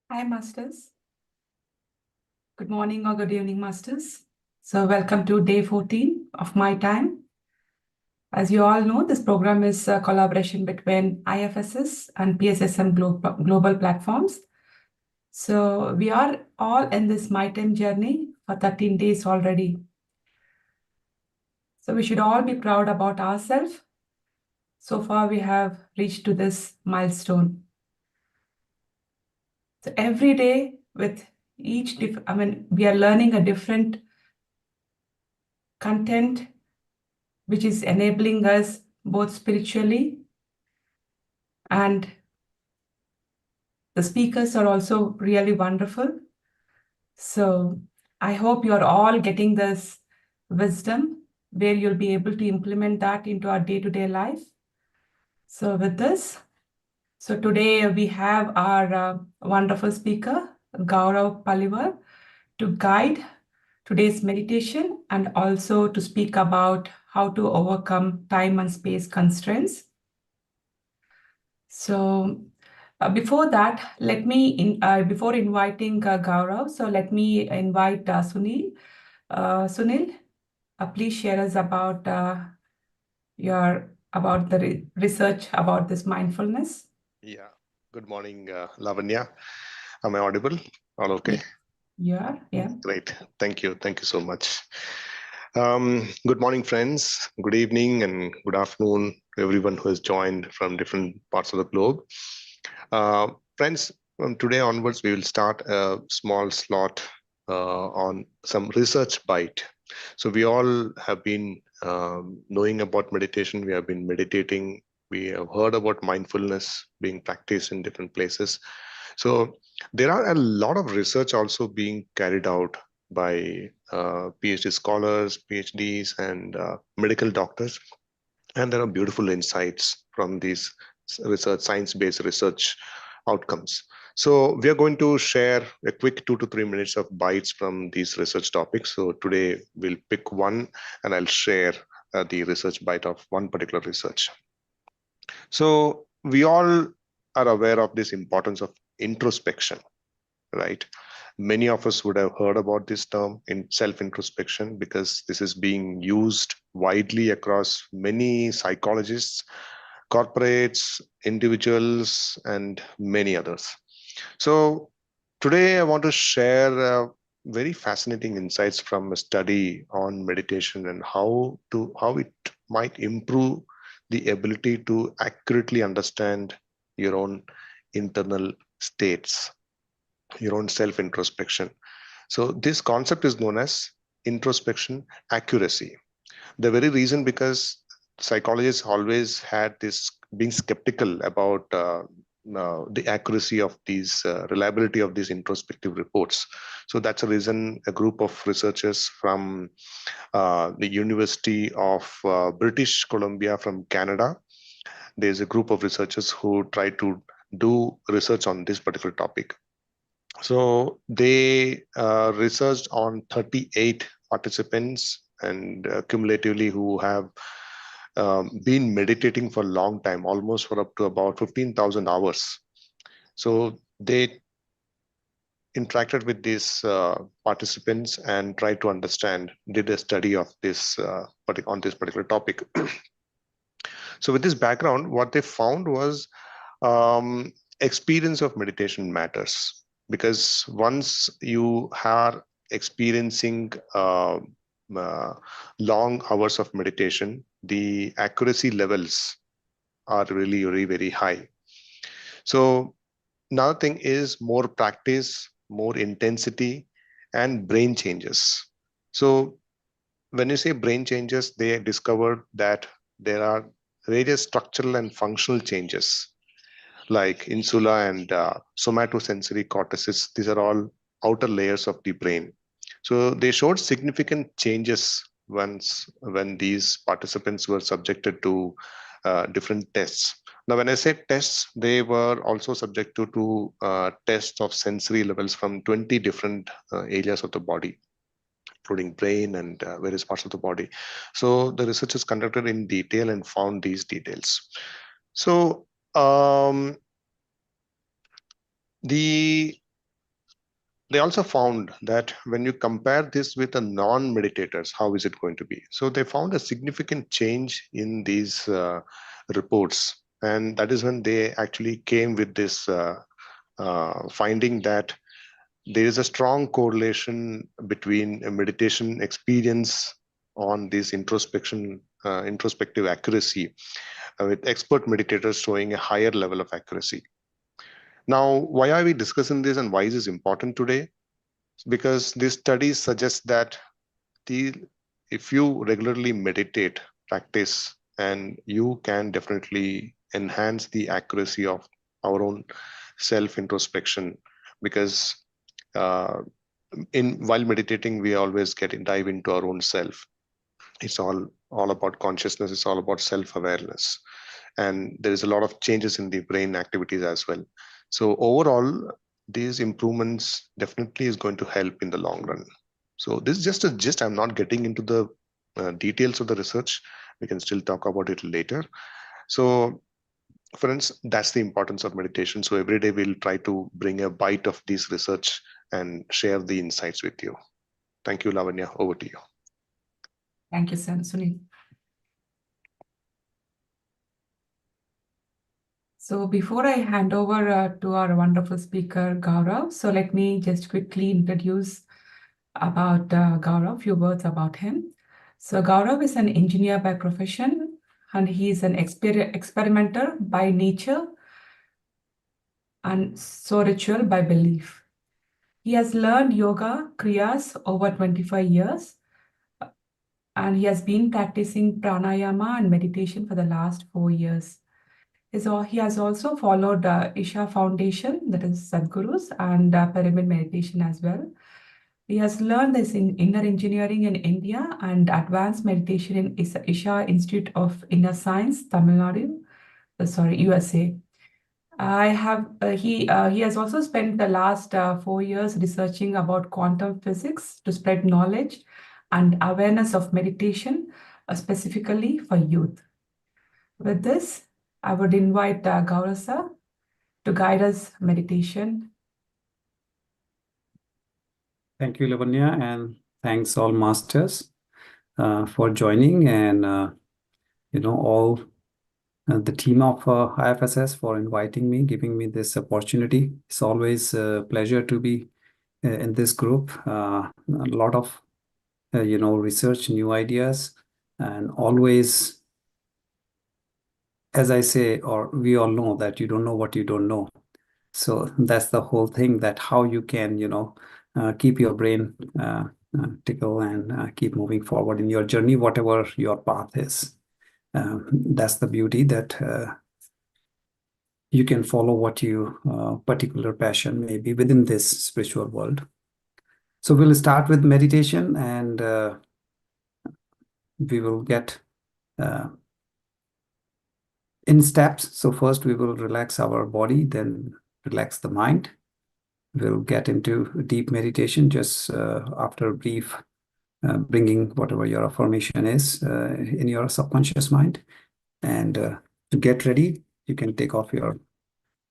Hi, Masters. Good morning or good evening, Masters. So welcome to day 14 of my time. As you all know, this program is a collaboration between IFSS and PSSM global platforms. So we are all in this my time journey for 13 days already. So we should all be proud about ourselves. So far, we have reached to this milestone. So every day with each, we are learning a different content which is enabling us both spiritually, and the speakers are also really wonderful. So I hope you're all getting this wisdom where you'll be able to implement that into our day-to-day life. So with this, so today we have our wonderful speaker, Gaurav Palival, to guide today's meditation and also to speak about how to overcome time and space constraints. So before that, before inviting Gaurav, so let me invite Sunil. Sunil, please share us about about the research about this mindfulness. Yeah. Good morning, Lavanya. Am I audible? All okay? Yeah, yeah. Great. Thank you. Thank you so much. Good morning, friends. Good evening and good afternoon to everyone who has joined from different parts of the globe. Friends, from today onwards, we will start a small slot on some research bite. So we all have been knowing about meditation. We have been meditating. We have heard about mindfulness being practiced in different places. So there are a lot of research also being carried out by PhD scholars, PhDs, and medical doctors. And there are beautiful insights from these research, science-based research outcomes. So we are going to share a quick 2 to 3 minutes of bites from these research topics. So today we'll pick one and I'll share the research bite of one particular research. So we all are aware of this importance of introspection, right? Many of us would have heard about this term in self-introspection because this is being used widely across many psychologists, corporates, individuals, and many others. So today I want to share very fascinating insights from a study on meditation and how it might improve the ability to accurately understand your own internal states, your own self introspection. So this concept is known as introspection accuracy. The very reason because psychologists always had this being skeptical about the accuracy of these reliability of these introspective reports. So that's a reason a group of researchers from the University of British Columbia from Canada, there's a group of researchers who try to do research on this particular topic. So they researched on 38 participants and cumulatively who have been meditating for a long time, almost for up to about 15,000 hours. So they interacted with these participants and tried to understand, did a study of this on this particular topic. So with this background, what they found was experience of meditation matters, because once you are experiencing uh, long hours of meditation, the accuracy levels are really very, very high. So another thing is more practice, more intensity, and brain changes. So when you say brain changes, they discovered that there are various structural and functional changes like insula and somatosensory cortices. These are all outer layers of the brain. So they showed significant changes once when these participants were subjected to different tests. Now, when I say tests, they were also subjected to tests of sensory levels from 20 different areas of the body, including brain and various parts of the body. So the researchers conducted in detail and found these details. So the they also found that when you compare this with the non-meditators, how is it going to be? So they found a significant change in these reports, and that is when they actually came with this finding that there is a strong correlation between a meditation experience on this introspective accuracy, with expert meditators showing a higher level of accuracy. Now, why are we discussing this and why is this important today? Because these studies suggest that the if you regularly meditate, practice, and you can definitely enhance the accuracy of our own self introspection, because uh, in while meditating we always dive into our own self. It's all about consciousness, it's all about self awareness, and there is a lot of changes in the brain activities as well. So overall, these improvements definitely is going to help in the long run. So this is just a gist. I'm not getting into the details of the research. We can still talk about it later. So friends, that's the importance of meditation. So every day we'll try to bring a bite of this research and share the insights with you. Thank you, Lavanya. Over to you. Thank you, Sunil. So before I hand over to our wonderful speaker, Gaurav, so let me just quickly introduce about Gaurav, few words about him. So Gaurav is an engineer by profession, and he is an experimenter by nature and so ritual by belief. He has learned yoga, kriyas over 25 years, and he has been practicing pranayama and meditation for the last 4 years. He has also followed Isha Foundation, that is Sadhguru's, and Pyramid Meditation as well. He has learned this in inner engineering in India and advanced meditation in Isha Institute of Inner Science, Tamil Nadu, USA. He has also spent the last 4 years researching about quantum physics to spread knowledge and awareness of meditation, specifically for youth. With this, I would invite Gaurav sir to guide us meditation. Thank you, Lavanya, and thanks all masters for joining, and all the team of IFSS for inviting me, giving me this opportunity. It's always a pleasure to be in this group. A lot of research, new ideas, and always, as I say, or we all know that you don't know what you don't know. So that's the whole thing, that how you can, keep your brain tickle and keep moving forward in your journey, whatever your path is. That's the beauty, that you can follow what you particular passion may be within this spiritual world. So we'll start with meditation, and we will get in steps. So first we will relax our body, then relax the mind. We'll get into deep meditation just after a brief bringing whatever your affirmation is in your subconscious mind. And to get ready, you can take off your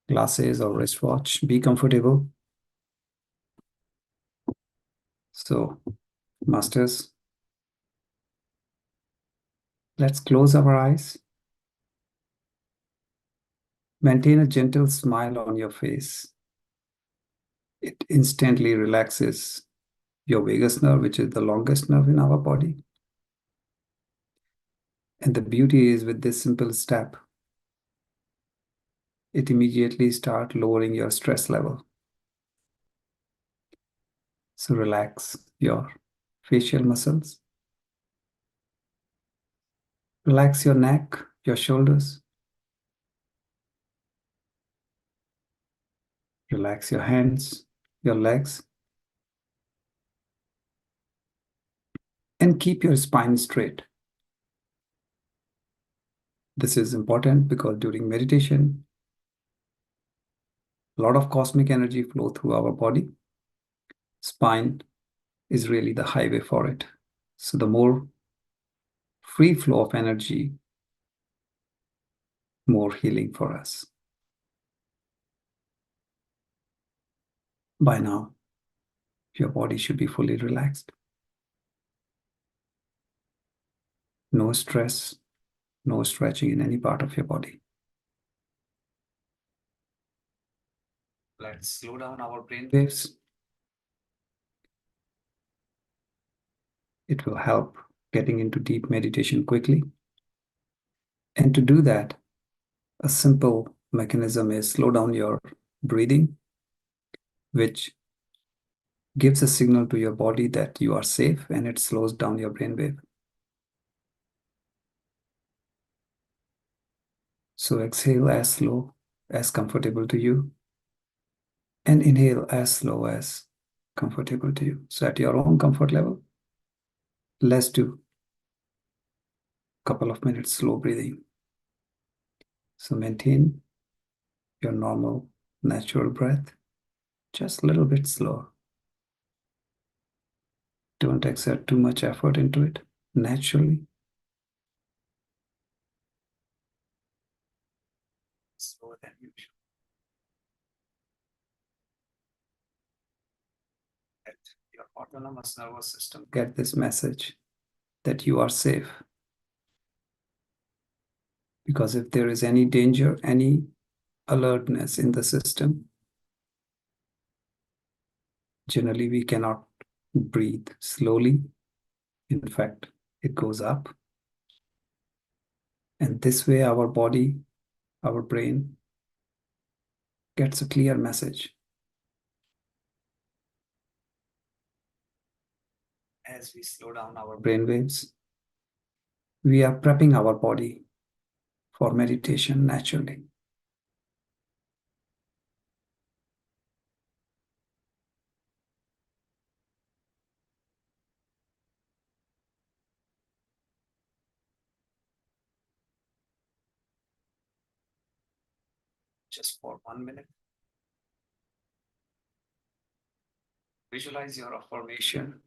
glasses or wristwatch. Be comfortable. So, masters, let's close our eyes. Maintain a gentle smile on your face. It instantly relaxes your vagus nerve, which is the longest nerve in our body. And the beauty is, with this simple step, it immediately starts lowering your stress level. So relax your facial muscles. Relax your neck, your shoulders. Relax your hands, your legs. And keep your spine straight. This is important because during meditation, a lot of cosmic energy flow through our body. Spine is really the highway for it. So the more free flow of energy, more healing for us. By now, Your body should be fully relaxed. No stress, no stretching in any part of your body. Let's slow down our brain waves. It will help getting into deep meditation quickly. And to do that, a simple mechanism is slow down your breathing, which gives a signal to your body that you are safe, and it slows down your brainwave. So exhale as slow as comfortable to you, and inhale as slow as comfortable to you. So at your own comfort level, let's do a couple of minutes slow breathing. So maintain your normal, natural breath, just a little bit slower. Don't exert too much effort into it. Naturally, slower than usual. Let your autonomous nervous system get this message that you are safe. Because if there is any danger, any alertness in the system, generally we cannot breathe slowly. In fact, it goes up. And this way our body, our brain gets a clear message. As we slow down our brain waves, we are prepping our body for meditation naturally. Just for 1 minute, visualize your affirmation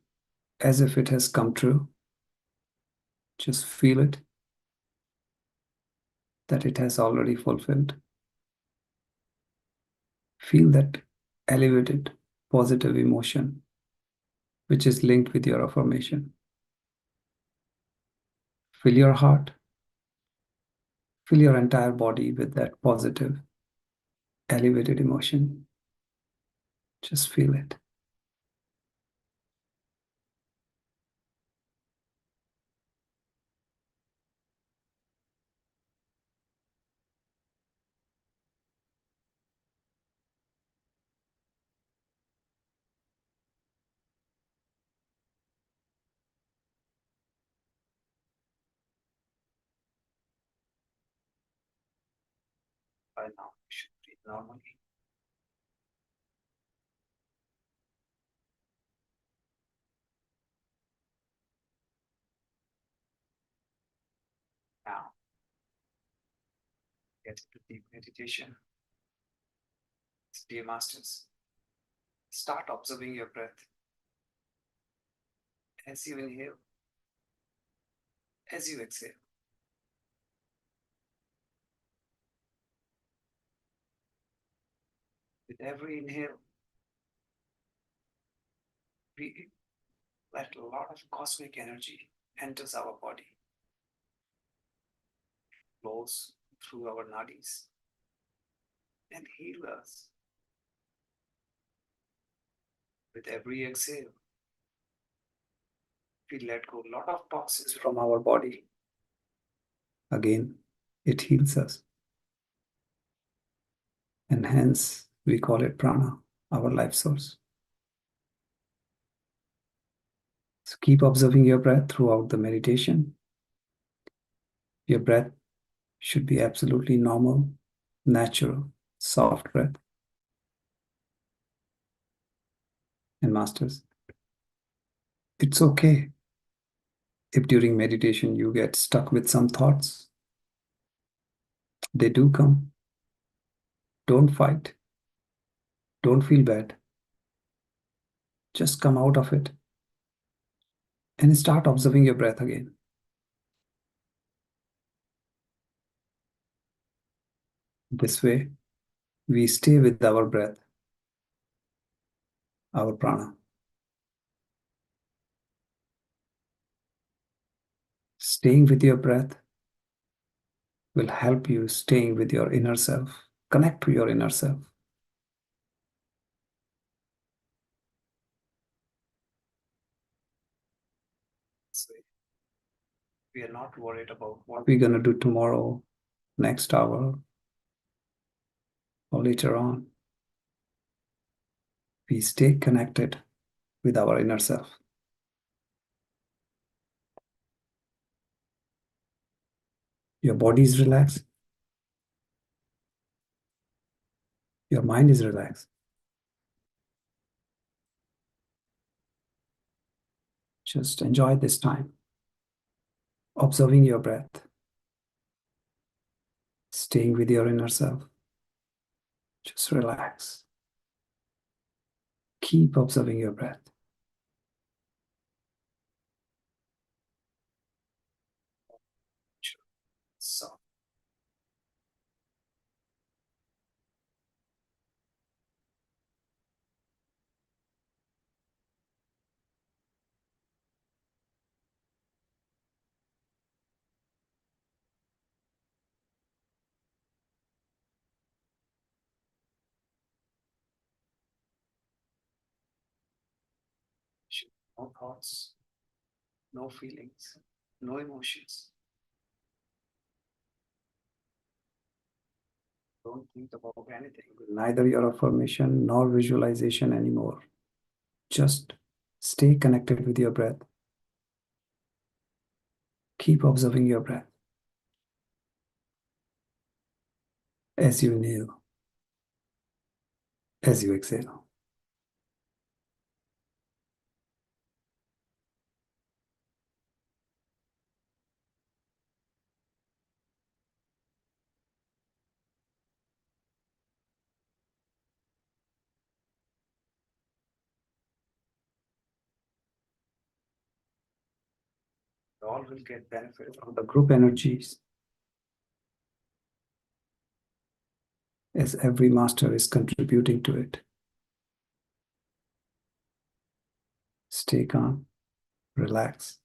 as if it has come true. Just feel it, that it has already fulfilled. Feel that elevated positive emotion which is linked with your affirmation. Fill your heart, fill your entire body with that positive, elevated emotion. Just feel it. By now, you should breathe normally. Now, get into deep meditation. Dear masters, start observing your breath. As you inhale, as you exhale. With every inhale, we let a lot of cosmic energy enters our body, flows through our nadis, and heal us. With every exhale, we let go a lot of toxins from our body. Again, it heals us. And hence, we call it prana, our life source. So keep observing your breath throughout the meditation. Your breath should be absolutely normal, natural, soft breath. And masters, it's okay if during meditation you get stuck with some thoughts. They do come. Don't fight. Don't feel bad. Just come out of it and start observing your breath again. This way, we stay with our breath, our prana. Staying with your breath will help you staying with your inner self. Connect to your inner self. So we are not worried about what we're going to do tomorrow, next hour, or later on. We stay connected with our inner self. Your body is relaxed. Your mind is relaxed. Just enjoy this time, observing your breath, staying with your inner self. Just relax. Keep observing your breath. So, no thoughts, no feelings, no emotions. Don't think about anything, neither your affirmation nor visualization anymore. Just stay connected with your breath. Keep observing your breath as you inhale, as you exhale. All will get benefit from the group energies as every master is contributing to it. Stay calm, relax.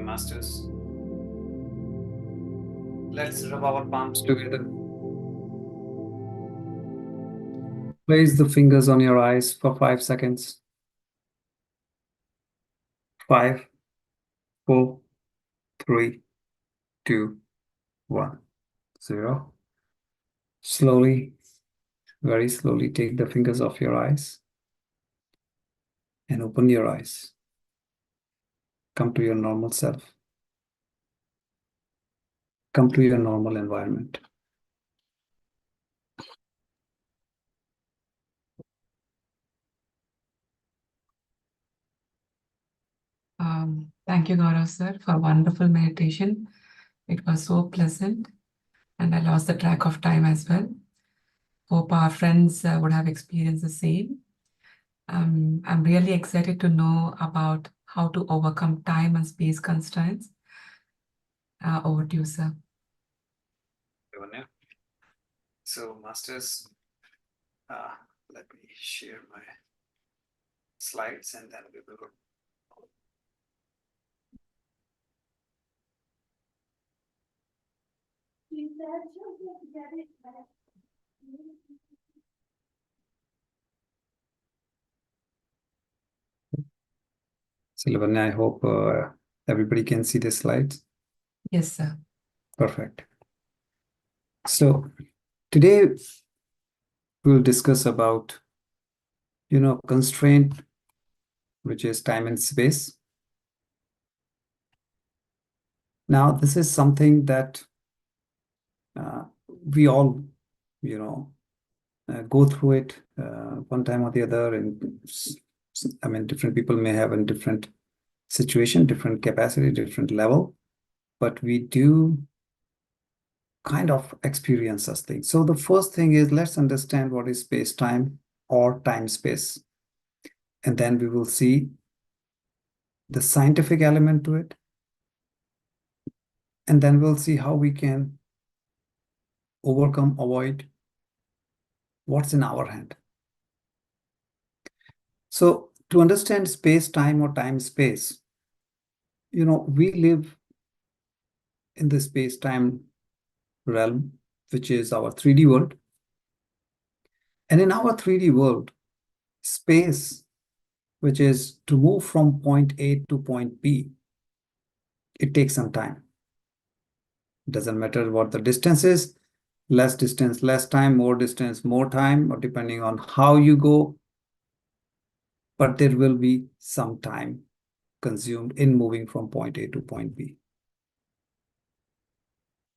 masters. Let's rub our palms together. Place the fingers on your eyes for 5 seconds. 5, 4, 3, 2, 1, 0. Slowly, very slowly take the fingers off your eyes and open your eyes. Come to your normal self. Come to your normal environment. Thank you, Gaurav sir, for wonderful meditation. It was so pleasant, and I lost the track of time as well. Hope our friends would have experienced the same. I'm really excited to know about how to overcome time and space constraints. Over to you, sir. So, masters, let me share my slides and then we will. So, Lavanya, I hope everybody can see the slides. Yes, sir. Perfect. So, today we'll discuss about, constraint, which is time and space. Now, this is something that we all, go through it one time or the other. And I mean, different people may have a different situation, different capacity, different level, but we do kind of experience such things. So the first thing is, let's understand what is space-time or time-space. And then we will see the scientific element to it. And then we'll see how we can overcome, avoid what's in our hand. So to understand space-time or time-space, we live in the space-time realm, which is our 3D world. And in our 3D world, space, which is to move from point A to point B, it takes some time. It doesn't matter what the distance is, less distance, less time, more distance, more time, or depending on how you go. But there will be some time consumed in moving from point A to point B.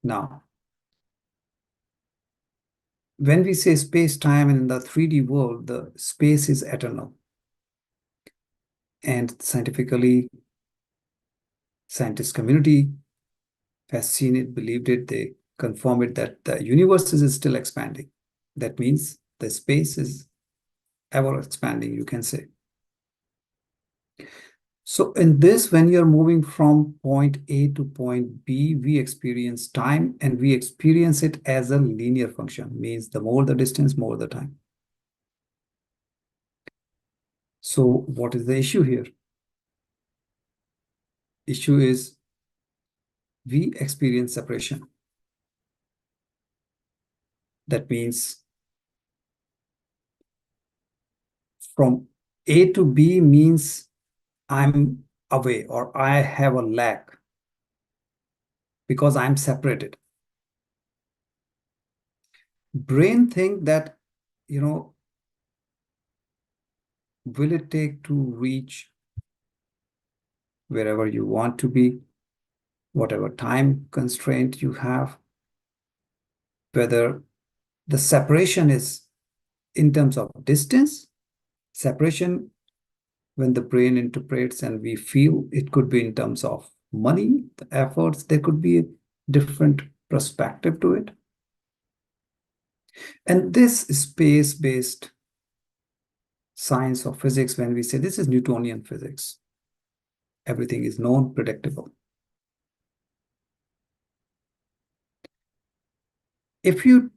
Now, when we say space-time in the 3D world, the space is eternal. And scientifically, scientist community has seen it, believed it, they confirm it that the universe is still expanding. That means the space is ever expanding, you can say. So in this, when you're moving from point A to point B, we experience time, and we experience it as a linear function, means the more the distance, more the time. So what is the issue here? Issue is we experience separation. That means from A to B means I'm away or I have a lack because I'm separated. Brain think that, will it take to reach wherever you want to be, whatever time constraint you have, whether the separation is in terms of distance, separation when the brain interprets and we feel, it could be in terms of money, the efforts, there could be a different perspective to it. And this space-based science of physics, when we say this is Newtonian physics, everything is known, predictable. If you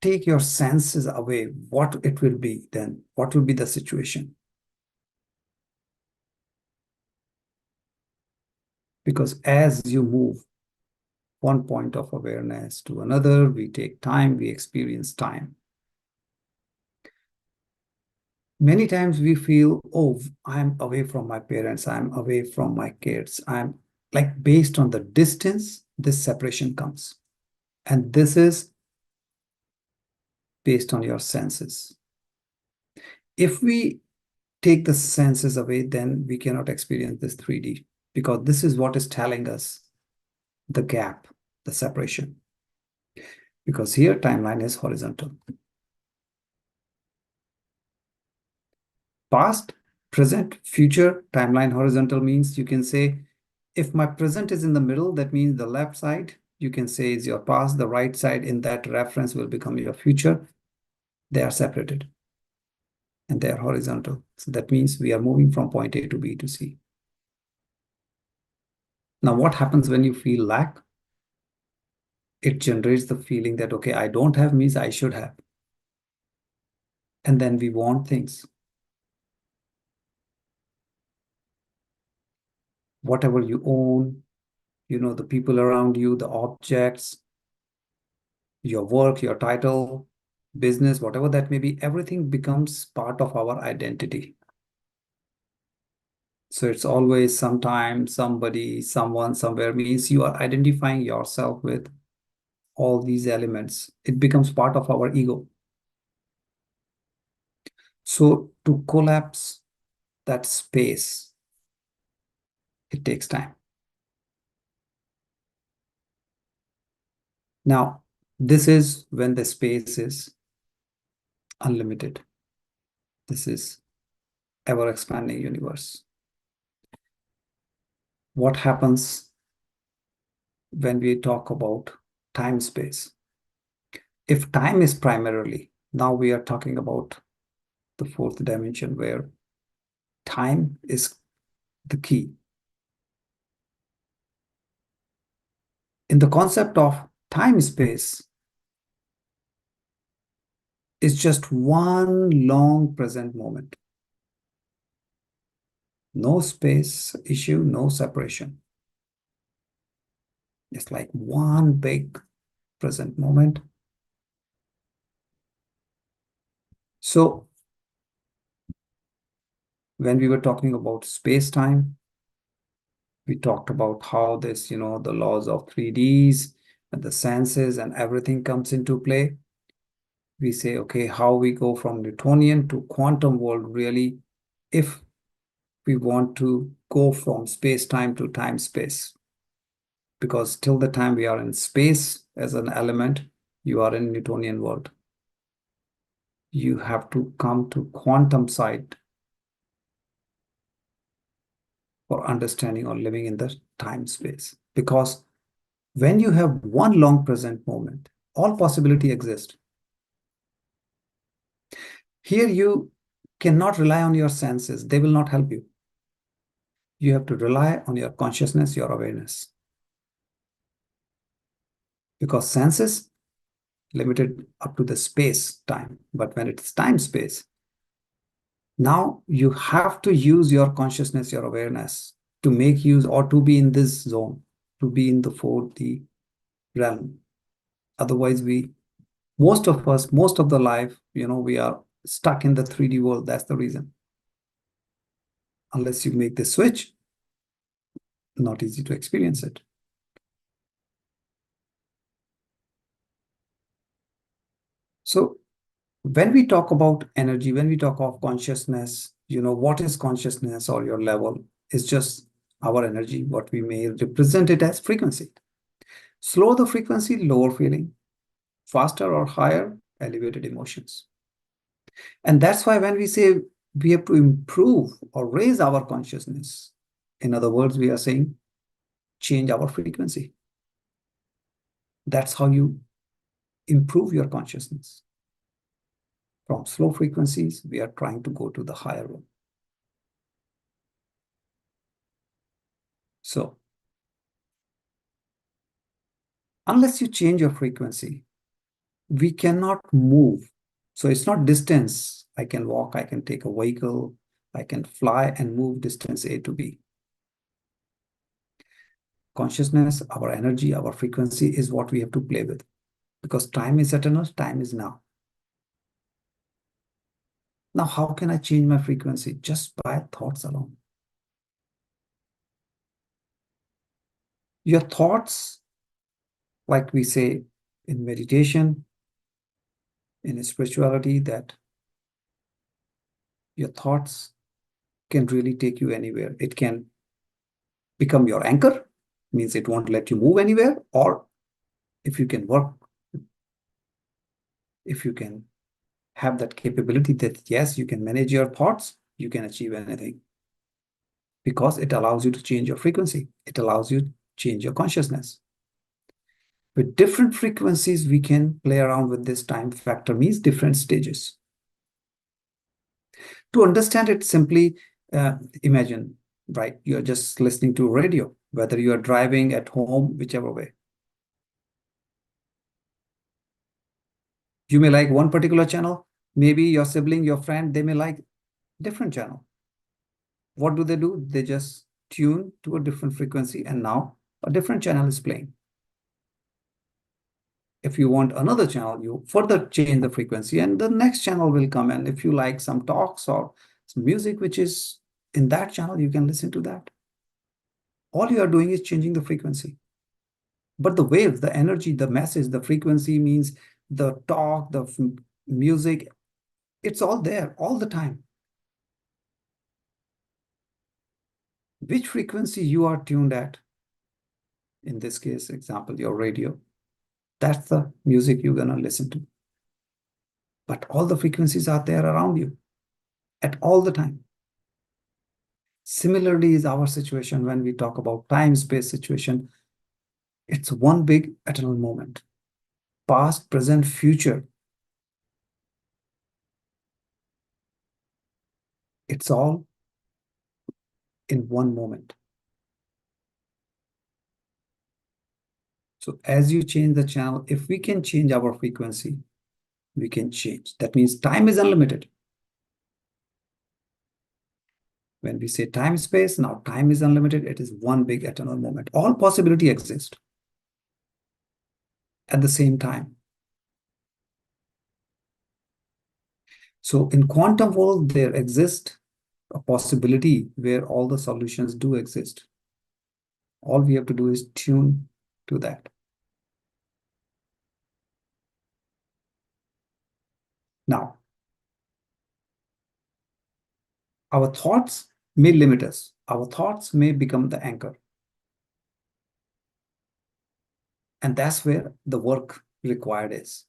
take your senses away, what it will be then? What will be the situation? Because as you move one point of awareness to another, we take time, we experience time. Many times we feel, oh, I'm away from my parents, I'm away from my kids. I'm like, based on the distance, this separation comes. And this is based on your senses. If we take the senses away, then we cannot experience this 3D, because this is what is telling us the gap, the separation. Because here timeline is horizontal. Past, present, future, timeline horizontal means you can say, if my present is in the middle, that means the left side, you can say is your past, the right side in that reference will become your future. They are separated and they are horizontal. So that means we are moving from point A to B to C. Now, what happens when you feel lack? It generates the feeling that, okay, I don't have means I should have. And then we want things. Whatever you own, the people around you, the objects, your work, your title, business, whatever that may be, everything becomes part of our identity. So it's always sometime, somebody, someone, somewhere means you are identifying yourself with all these elements. It becomes part of our ego. So to collapse that space, it takes time. Now, this is when the space is unlimited. This is ever-expanding universe. What happens when we talk about time-space? If time is primarily, now we are talking about the fourth dimension where time is the key. In the concept of time-space, is just one long present moment. No space issue, no separation. It's like one big present moment. So when we were talking about space-time, we talked about how this, the laws of 3Ds and the senses and everything comes into play. We say, okay, how we go from Newtonian to quantum world really, if we want to go from space-time to time-space. Because till the time we are in space as an element, you are in Newtonian world. You have to come to quantum side for understanding or living in the time space. Because when you have one long present moment, all possibility exists. Here you cannot rely on your senses. They will not help you. You have to rely on your consciousness, your awareness. Because senses limited up to the space time. But when it's time space, now you have to use your consciousness, your awareness to make use or to be in this zone, to be in the 4D realm. Otherwise, most of us, most of the life, we are stuck in the 3D world. That's the reason. Unless you make the switch, not easy to experience it. So when we talk about energy, when we talk of consciousness, what is consciousness or your level is just our energy, what we may represent it as frequency. Slow the frequency, lower feeling. Faster or higher, elevated emotions. And that's why when we say we have to improve or raise our consciousness, in other words, we are saying change our frequency. That's how you improve your consciousness. From slow frequencies, we are trying to go to the higher one. So, unless you change your frequency, we cannot move. So it's not distance. I can walk, I can take a vehicle, I can fly and move distance A to B. consciousness, our energy, our frequency is what we have to play with. Because time is eternal, time is now. Now, how can I change my frequency? Just by thoughts alone. Your thoughts, like we say in meditation, in spirituality, that your thoughts can really take you anywhere. It can become your anchor, means it won't let you move anywhere, or if you can work, if you can have that capability that yes, you can manage your thoughts, you can achieve anything. Because it allows you to change your frequency. It allows you to change your consciousness. With different frequencies, we can play around with this time factor, means different stages. To understand it simply, imagine, right? You're just listening to radio, whether you are driving at home, whichever way. You may like one particular channel. Maybe your sibling, your friend, they may like different channel. What do? They just tune to a different frequency, and now a different channel is playing. If you want another channel, you further change the frequency and the next channel will come. And if you like some talks or some music which is in that channel, you can listen to that. All you are doing is changing the frequency. But the wave, the energy, the message, the frequency, means the talk, the music, it's all there all the time. Which frequency you are tuned at? In this case, example, your radio. That's the music you're going to listen to. But all the frequencies are there around you at all the time. Similarly is our situation when we talk about time-space situation. It's one big eternal moment. Past, present, future. It's all in one moment. So as you change the channel, if we can change our frequency, we can change. That means time is unlimited. When we say time space, now time is unlimited. It is one big eternal moment. All possibility exists at the same time. So in quantum world, there exists a possibility where all the solutions do exist. All we have to do is tune to that. Now, our thoughts may limit us. Our thoughts may become the anchor. And that's where the work required is.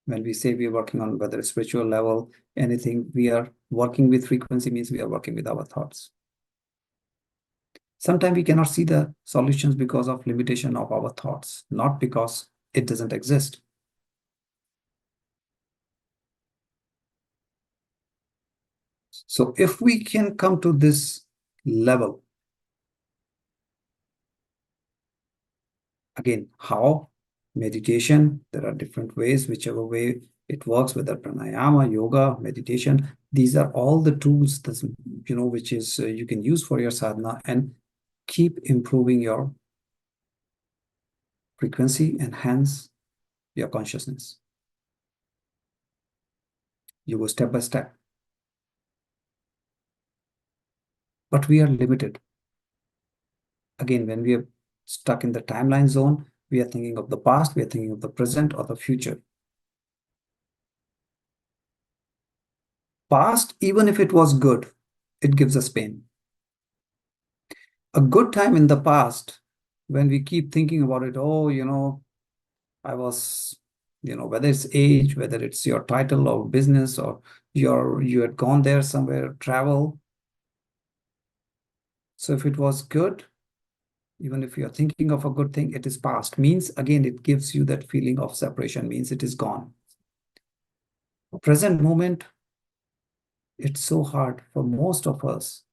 When we say we are working on whether it's spiritual level, anything, we are working with frequency, means we are working with our thoughts. Sometimes we cannot see the solutions because of limitation of our thoughts, not because it doesn't exist. So if we can come to this level, again, how? Meditation, there are different ways, whichever way it works, whether pranayama, yoga, meditation, these are all the tools that, which is you can use for your sadhana and keep improving your frequency and hence your consciousness. You go step by step. But we are limited. Again, when we are stuck in the timeline zone, we are thinking of the past, we are thinking of the present or the future. Past, even if it was good, it gives us pain. A good time in the past, when we keep thinking about it, oh, I was, whether it's age, whether it's your title or business, or you had gone there somewhere, travel. So if it was good, even if you're thinking of a good thing, it is past. Means, again, it gives you that feeling of separation, means it is gone. Present moment, it's so hard for most of us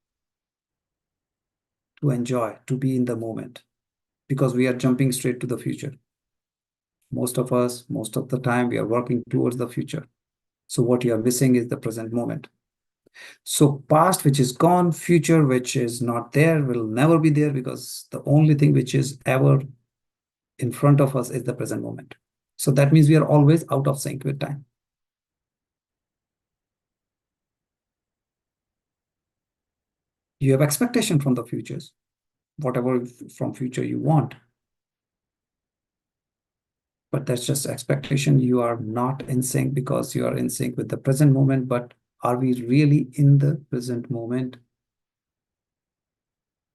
to enjoy, to be in the moment, because we are jumping straight to the future. Most of us, most of the time, we are working towards the future. So what you are missing is the present moment. So past, which is gone, future, which is not there, will never be there, because the only thing which is ever in front of us is the present moment. So that means we are always out of sync with time. You have expectation from the futures, whatever from future you want. But that's just expectation. You are not in sync because you are in sync with the present moment. But are we really in the present moment?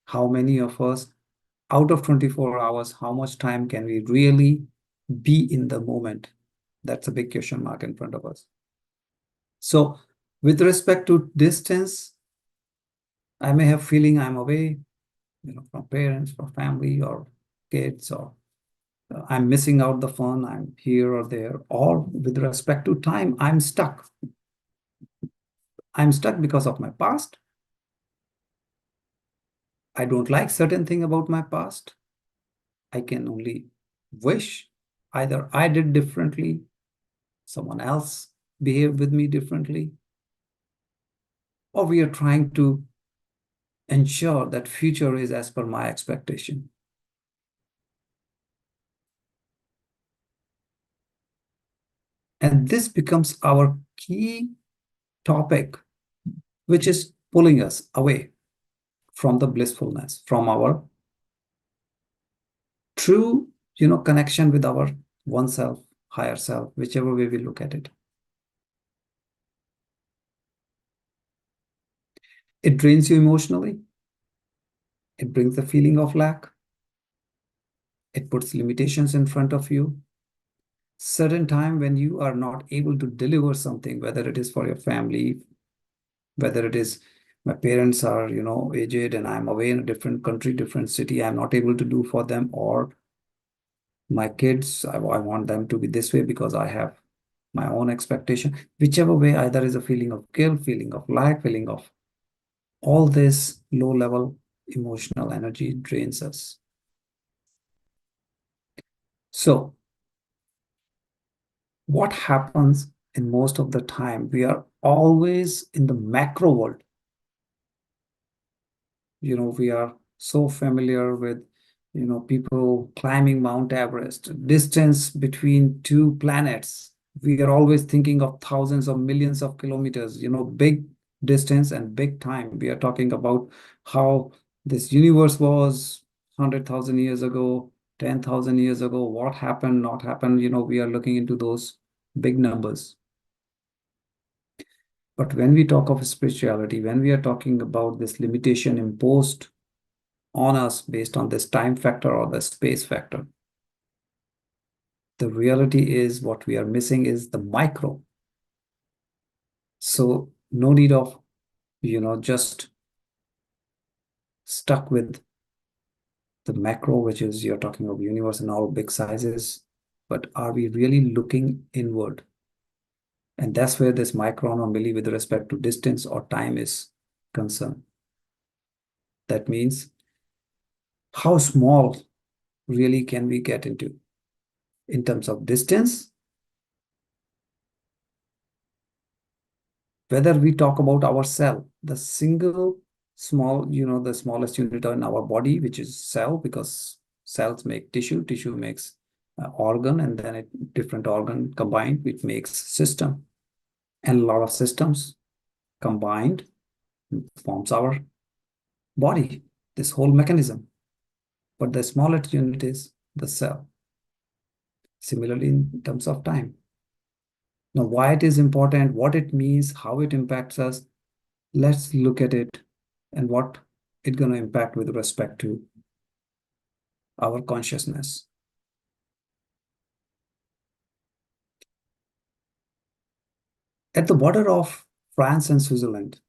How many of us, out of 24 hours, how much time can we really be in the moment? That's a big question mark in front of us. So with respect to distance, I may have feeling I'm away, from parents, from family or kids, or I'm missing out the fun, I'm here or there. Or with respect to time, I'm stuck. I'm stuck because of my past. I don't like certain thing about my past. I can only wish either I did differently, someone else behaved with me differently, or we are trying to ensure that future is as per my expectation. And this becomes our key topic, which is pulling us away from the blissfulness, from our true, connection with our oneself, higher self, whichever way we look at it. It drains you emotionally. It brings the feeling of lack. It puts limitations in front of you. Certain time when you are not able to deliver something, whether it is for your family, whether it is my parents are, aged and I'm away in a different country, different city, I'm not able to do for them, or my kids, I want them to be this way because I have my own expectation. Whichever way, either is a feeling of guilt, feeling of lack, feeling of all this low level emotional energy drains us. So what happens in most of the time, we are always in the macro world. We are so familiar with, people climbing Mount Everest, distance between two planets. We are always thinking of thousands of millions of kilometers, big distance and big time. We are talking about how this universe was 100,000 years ago, 10,000 years ago, what happened, not happened. We are looking into those big numbers. But when we talk of spirituality, when we are talking about this limitation imposed on us based on this time factor or the space factor, the reality is what we are missing is the micro. So no need of, just stuck with the macro, which is you're talking of universe and all big sizes, but are we really looking inward? And that's where this micron or milli with respect to distance or time is concerned. That means how small really can we get into in terms of distance? Whether we talk about our cell, the single small, the smallest unit in our body, which is cell, because cells make tissue, tissue makes organ, and then different organ combined, which makes system. And a lot of systems combined forms our body, this whole mechanism. But the smallest unit is the cell. Similarly, in terms of time. Now, why it is important, what it means, how it impacts us, let's look at it and what it's going to impact with respect to our consciousness. At the border of France and Switzerland,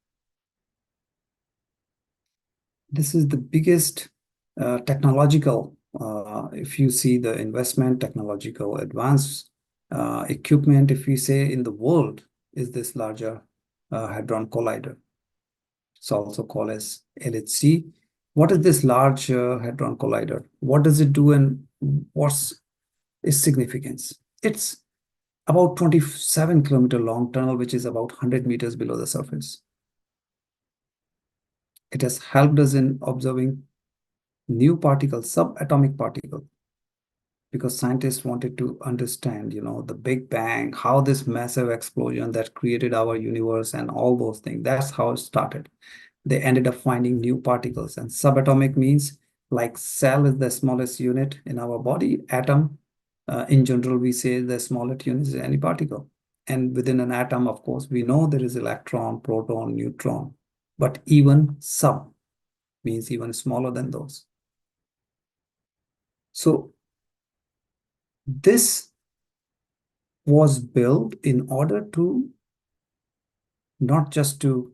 this is the biggest technological, if you see the investment, technological advanced equipment, if we say in the world, is this larger hadron collider. It's also called as LHC. What is this large hadron collider? What does it do and what's its significance? It's about 27 kilometer long tunnel, which is about 100 meters below the surface. It has helped us in observing new particles, subatomic particles, because scientists wanted to understand, the Big Bang, how this massive explosion that created our universe and all those things. That's how it started. They ended up finding new particles, and subatomic means like cell is the smallest unit in our body, atom. In general, we say the smallest unit is any particle. And within an atom, of course, we know there is electron, proton, neutron, but even sub means even smaller than those. So this was built in order to not just to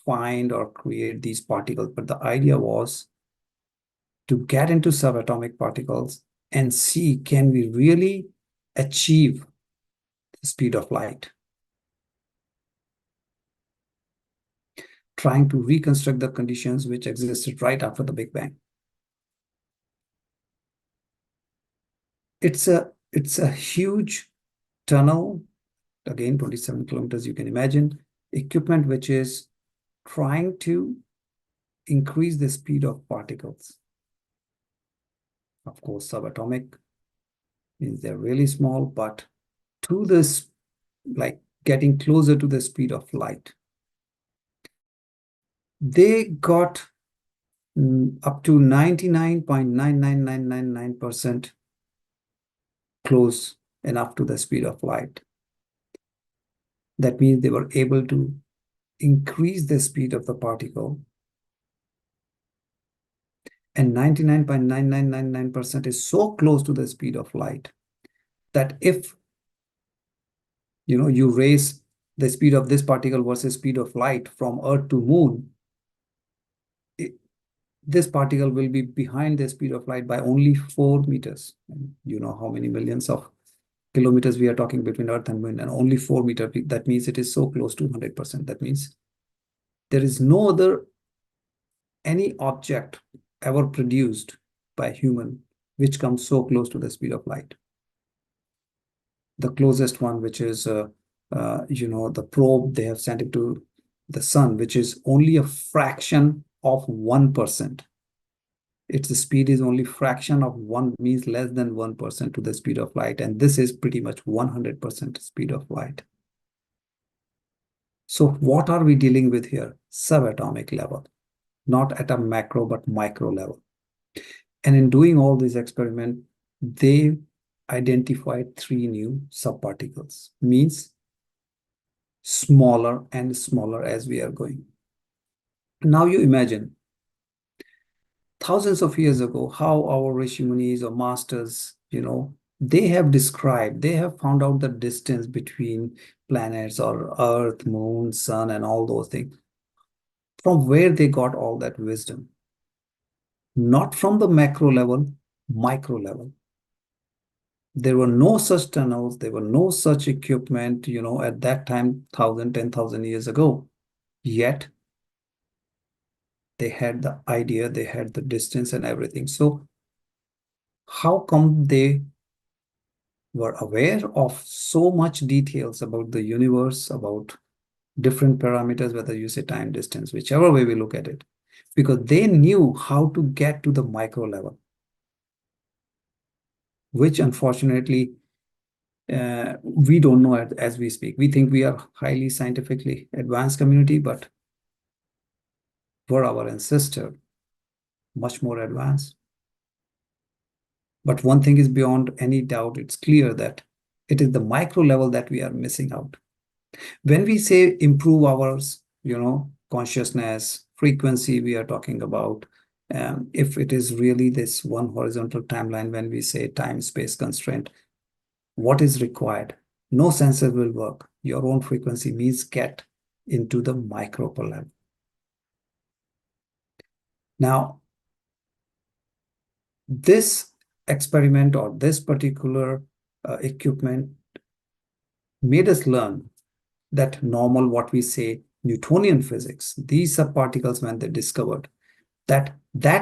find or create these particles, but the idea was to get into subatomic particles and see, can we really achieve the speed of light? Trying to reconstruct the conditions which existed right after the Big Bang. It's a huge tunnel, again, 27 kilometers, you can imagine, equipment which is trying to increase the speed of particles. Of course, subatomic means they're really small, but to this, like getting closer to the speed of light. They got up to 99.99999% close enough to the speed of light. That means they were able to increase the speed of the particle, and 99.9999% is so close to the speed of light that if you raise the speed of this particle versus speed of light from Earth to Moon, this particle will be behind the speed of light by only 4 meters. And you know how many millions of kilometers we are talking between Earth and Moon, and only 4 meters. That means it is so close to 100%. That means there is no other any object ever produced by human which comes so close to the speed of light. The closest one, which is the probe, they have sent it to the sun, which is only a fraction of 1%. Its speed is only fraction of 1, means less than 1% to the speed of light, and this is pretty much 100% speed of light. So what are we dealing with here? Subatomic level, not at a macro but micro level. And in doing all these experiments, they identified 3 new subparticles, means smaller and smaller as we are going. Now you imagine thousands of years ago how our rishi munis or masters, they have described, they have found out the distance between planets or Earth, Moon, Sun, and all those things. From where they got all that wisdom? Not from the macro level, micro level. There were no such tunnels, there were no such equipment, at that time, 1,000, 10,000 years ago. Yet, they had the idea, they had the distance and everything. So, how come they were aware of so much details about the universe, about different parameters, whether you say time, distance, whichever way we look at it? Because they knew how to get to the micro level, which unfortunately, we don't know as we speak. We think we are highly scientifically advanced community, but were our ancestors much more advanced? But one thing is beyond any doubt, it's clear that it is the micro level that we are missing out. When we say improve our, consciousness, frequency, we are talking about, if it is really this one horizontal timeline, when we say time, space constraint, what is required? No sensor will work. Your own frequency means get into the micro level. Now, this experiment or this particular equipment made us learn that normal, what we say, Newtonian physics, these subparticles, when they discovered that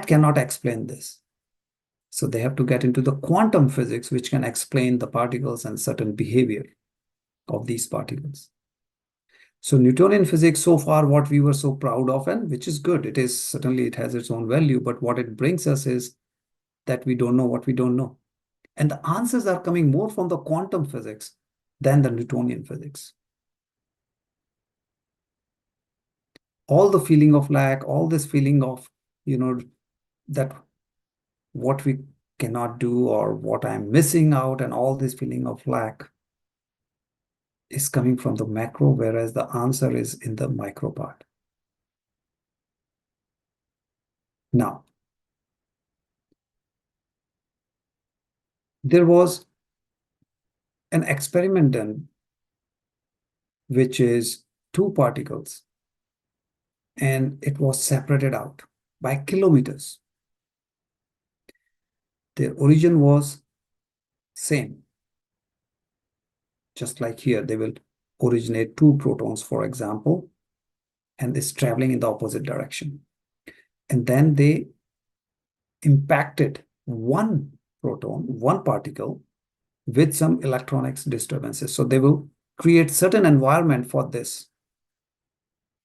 cannot explain this. So they have to get into the quantum physics, which can explain the particles and certain behavior of these particles. So Newtonian physics, so far, what we were so proud of, and which is good, it is certainly, it has its own value, but what it brings us is that we don't know what we don't know. And the answers are coming more from the quantum physics than the Newtonian physics. All the feeling of lack, all this feeling of, that what we cannot do or what I'm missing out, and all this feeling of lack is coming from the macro, whereas the answer is in the micro part. Now, there was an experiment done, which is two particles, and it was separated out by kilometers. Their origin was same. Just like here, they will originate two protons, for example, and it's traveling in the opposite direction. And then they impacted one proton, one particle, with some electronics disturbances. So they will create certain environment for this,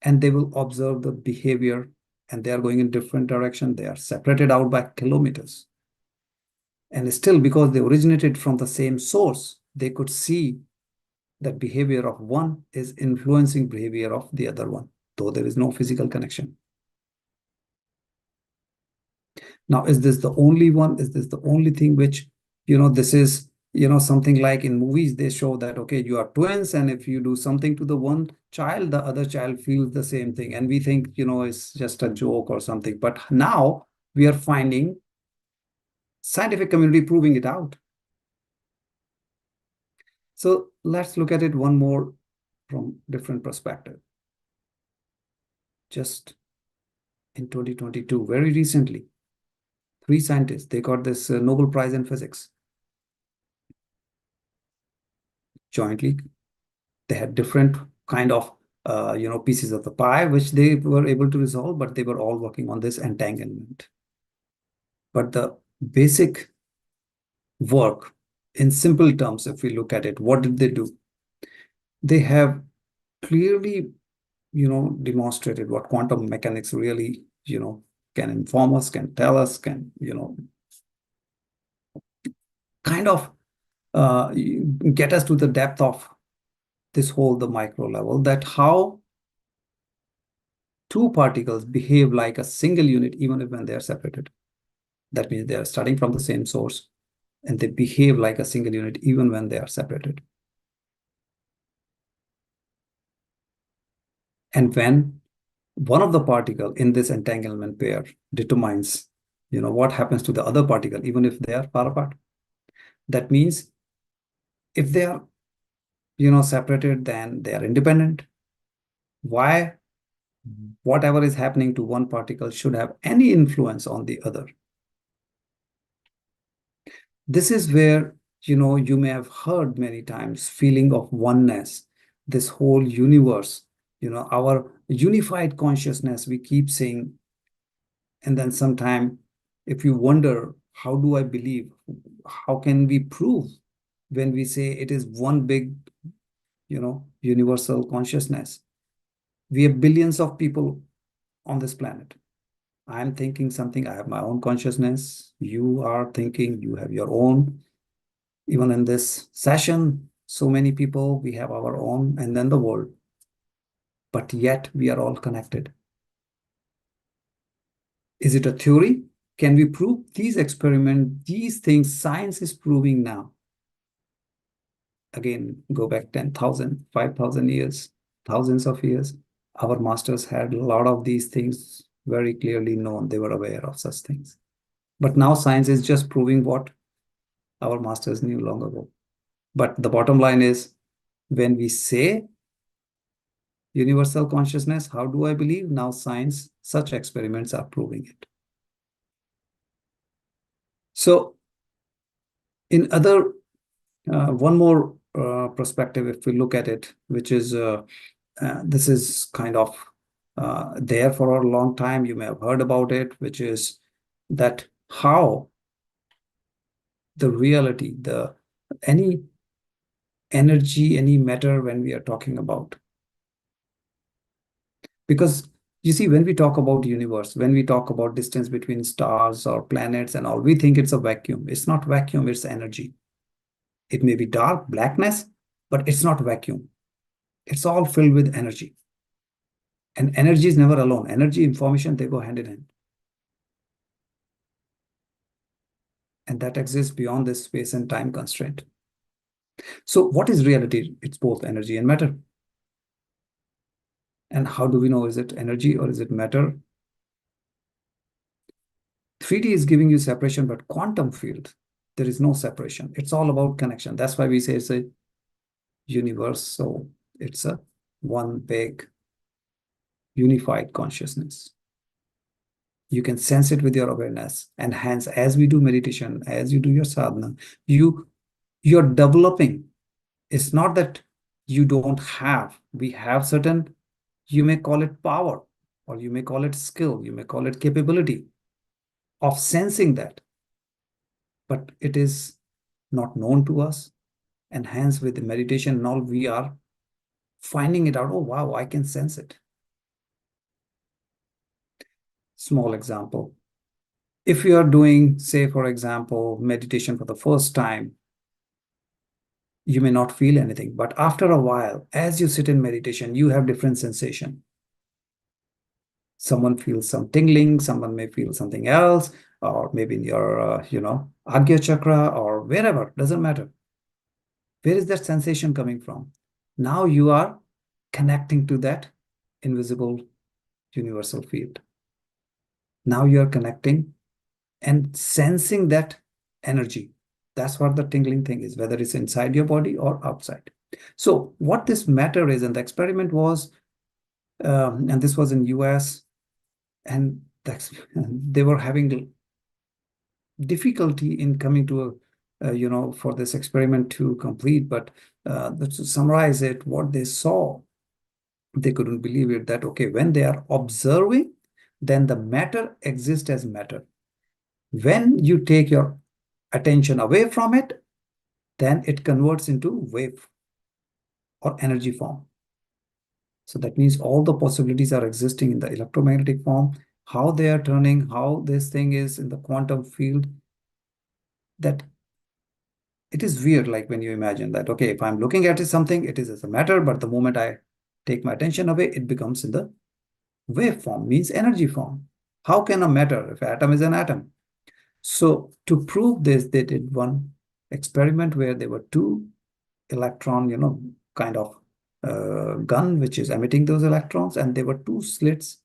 and they will observe the behavior, and they are going in different direction. They are separated out by kilometers. And still, because they originated from the same source, they could see that behavior of one is influencing behavior of the other one, though there is no physical connection. Now, is this the only one? Is this the only thing which, this is, something like in movies, they show that, okay, you are twins, and if you do something to the one child, the other child feels the same thing. And we think, it's just a joke or something. But now we are finding scientific community proving it out. So let's look at it one more from different perspective. Just in 2022, very recently, three scientists, they got this Nobel Prize in Physics. Jointly, they had different kind of pieces of the pie which they were able to resolve, but they were all working on this entanglement. But the basic work, in simple terms, if we look at it, what did they do? They have clearly, demonstrated what quantum mechanics really, can inform us, can tell us, can, kind of get us to the depth of this whole, the micro level, that how two particles behave like a single unit even if when they are separated. That means they are starting from the same source, and they behave like a single unit even when they are separated. And when one of the particle in this entanglement pair determines, what happens to the other particle, even if they are far apart. That means if they are, separated, then they are independent. Why? Whatever is happening to one particle should have any influence on the other. This is where, you may have heard many times, feeling of oneness, this whole universe, our unified consciousness, we keep saying. And then sometime, if you wonder, how do I believe? How can we prove when we say it is one big, universal consciousness? We have billions of people on this planet. I'm thinking something, I have my own consciousness. You are thinking, you have your own. Even in this session, so many people, we have our own, and then the world. But yet we are all connected. Is it a theory? Can we prove these experiments, these things science is proving now? Again, go back 10,000, 5,000 years, thousands of years. Our masters had a lot of these things very clearly known. They were aware of such things. But now science is just proving what our masters knew long ago. But the bottom line is, when we say universal consciousness, how do I believe? Now science, such experiments are proving it. So in other, one more perspective, if we look at it, which is, this is kind of there for a long time, you may have heard about it, which is that how the reality, any energy, any matter, when we are talking about, Because you see, when we talk about universe, when we talk about distance between stars or planets and all, we think it's a vacuum. It's not vacuum, it's energy. It may be dark, blackness, but it's not vacuum. It's all filled with energy. And energy is never alone. Energy, information, they go hand in hand. And that exists beyond this space and time constraint. So what is reality? It's both energy and matter. And how do we know, is it energy or is it matter? 3D is giving you separation, but quantum field, there is no separation. It's all about connection. That's why we say it's a universe. So it's a one big unified consciousness. You can sense it with your awareness. And hence, as we do meditation, as you do your sadhana, you're developing. It's not that you don't have. We have certain, you may call it power, or you may call it skill, you may call it capability of sensing that. But it is not known to us. And hence, with the meditation and all, we are finding it out. Oh, wow, I can sense it. Small example. If you are doing, say, for example, meditation for the first time, you may not feel anything. But after a while, as you sit in meditation, you have different sensation. Someone feels some tingling, someone may feel something else, or maybe in your, Agya chakra or wherever, doesn't matter. Where is that sensation coming from? Now you are connecting to that invisible universal field. Now you are connecting and sensing that energy. That's what the tingling thing is, whether it's inside your body or outside. So what this matter is, and the experiment was, and this was in US, and they were having difficulty in coming to for this experiment to complete. But to summarize it, what they saw, they couldn't believe it, that, okay, when they are observing, then the matter exists as matter. When you take your attention away from it, then it converts into wave or energy form. So that means all the possibilities are existing in the electromagnetic form, how they are turning, how this thing is in the quantum field, that it is weird. Like when you imagine that, okay, if I'm looking at it, something, it is as a matter, but the moment I take my attention away, it becomes in the wave form, means energy form. How can a matter, if atom is an atom? So to prove this, they did one experiment where there were two electron, kind of gun, which is emitting those electrons, and there were two slits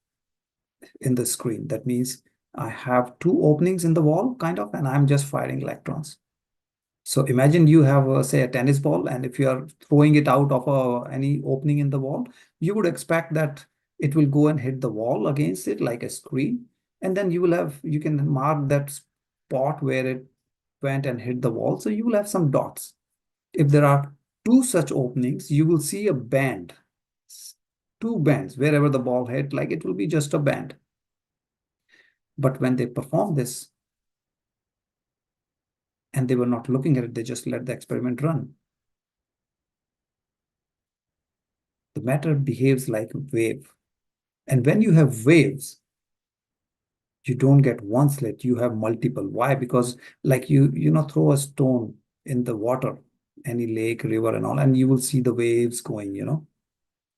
in the screen. That means I have two openings in the wall, kind of, and I'm just firing electrons. So imagine you have, say, a tennis ball, and if you are throwing it out of any opening in the wall, you would expect that it will go and hit the wall against it like a screen. And then you can mark that spot where it went and hit the wall. So you will have some dots. If there are two such openings, you will see a band, two bands, wherever the ball hit, like it will be just a band. But when they perform this, and they were not looking at it, they just let the experiment run. The matter behaves like a wave. And when you have waves, you don't get one slit, you have multiple. Why? Because like you throw a stone in the water, any lake, river and all, and you will see the waves going,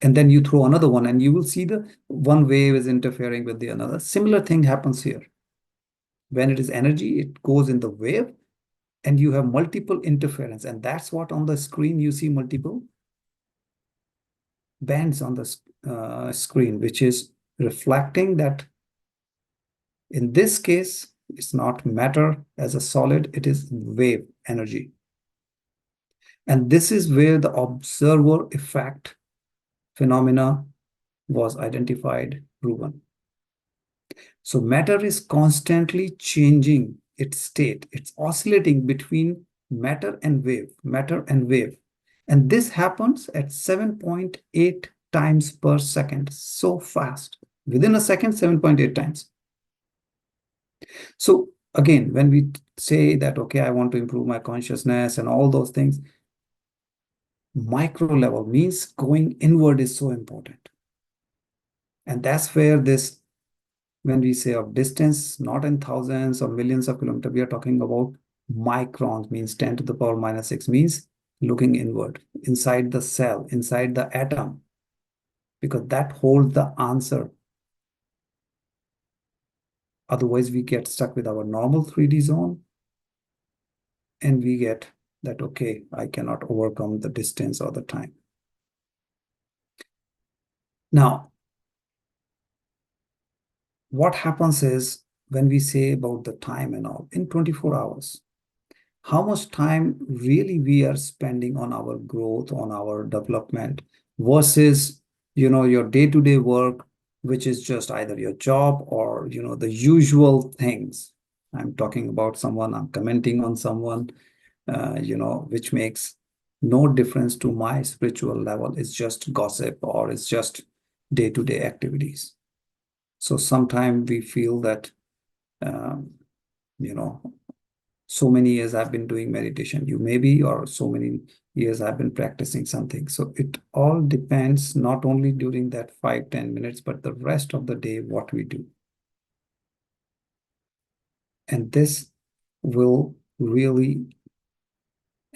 and then you throw another one and you will see the one wave is interfering with the another. Similar thing happens here. When it is energy, it goes in the wave and you have multiple interference. And that's what on the screen you see multiple bands on the screen, which is reflecting that in this case, it's not matter as a solid, it is wave energy. And this is where the observer effect phenomena was identified, proven. So matter is constantly changing its state. It's oscillating between matter and wave, matter and wave. And this happens at 7.8 times per second, so fast. Within a second, 7.8 times. So again, when we say that, okay, I want to improve my consciousness and all those things, micro level means going inward is so important. And that's where this, when we say of distance, not in thousands or millions of kilometers, we are talking about microns, means 10 to the power minus 6, means looking inward, inside the cell, inside the atom, because that holds the answer. Otherwise, we get stuck with our normal 3D zone, and we get that, okay, I cannot overcome the distance or the time. Now, what happens is when we say about the time and all, in 24 hours, how much time really we are spending on our growth, on our development, versus, your day-to-day work, which is just either your job or, the usual things. I'm talking about someone, I'm commenting on someone, which makes no difference to my spiritual level. It's just gossip, or it's just day-to-day activities. So sometimes we feel that, um, so many years I've been doing meditation, you may be, or so many years I've been practicing something. So it all depends, not only during that 5-10 minutes, but the rest of the day, what we do. And this will really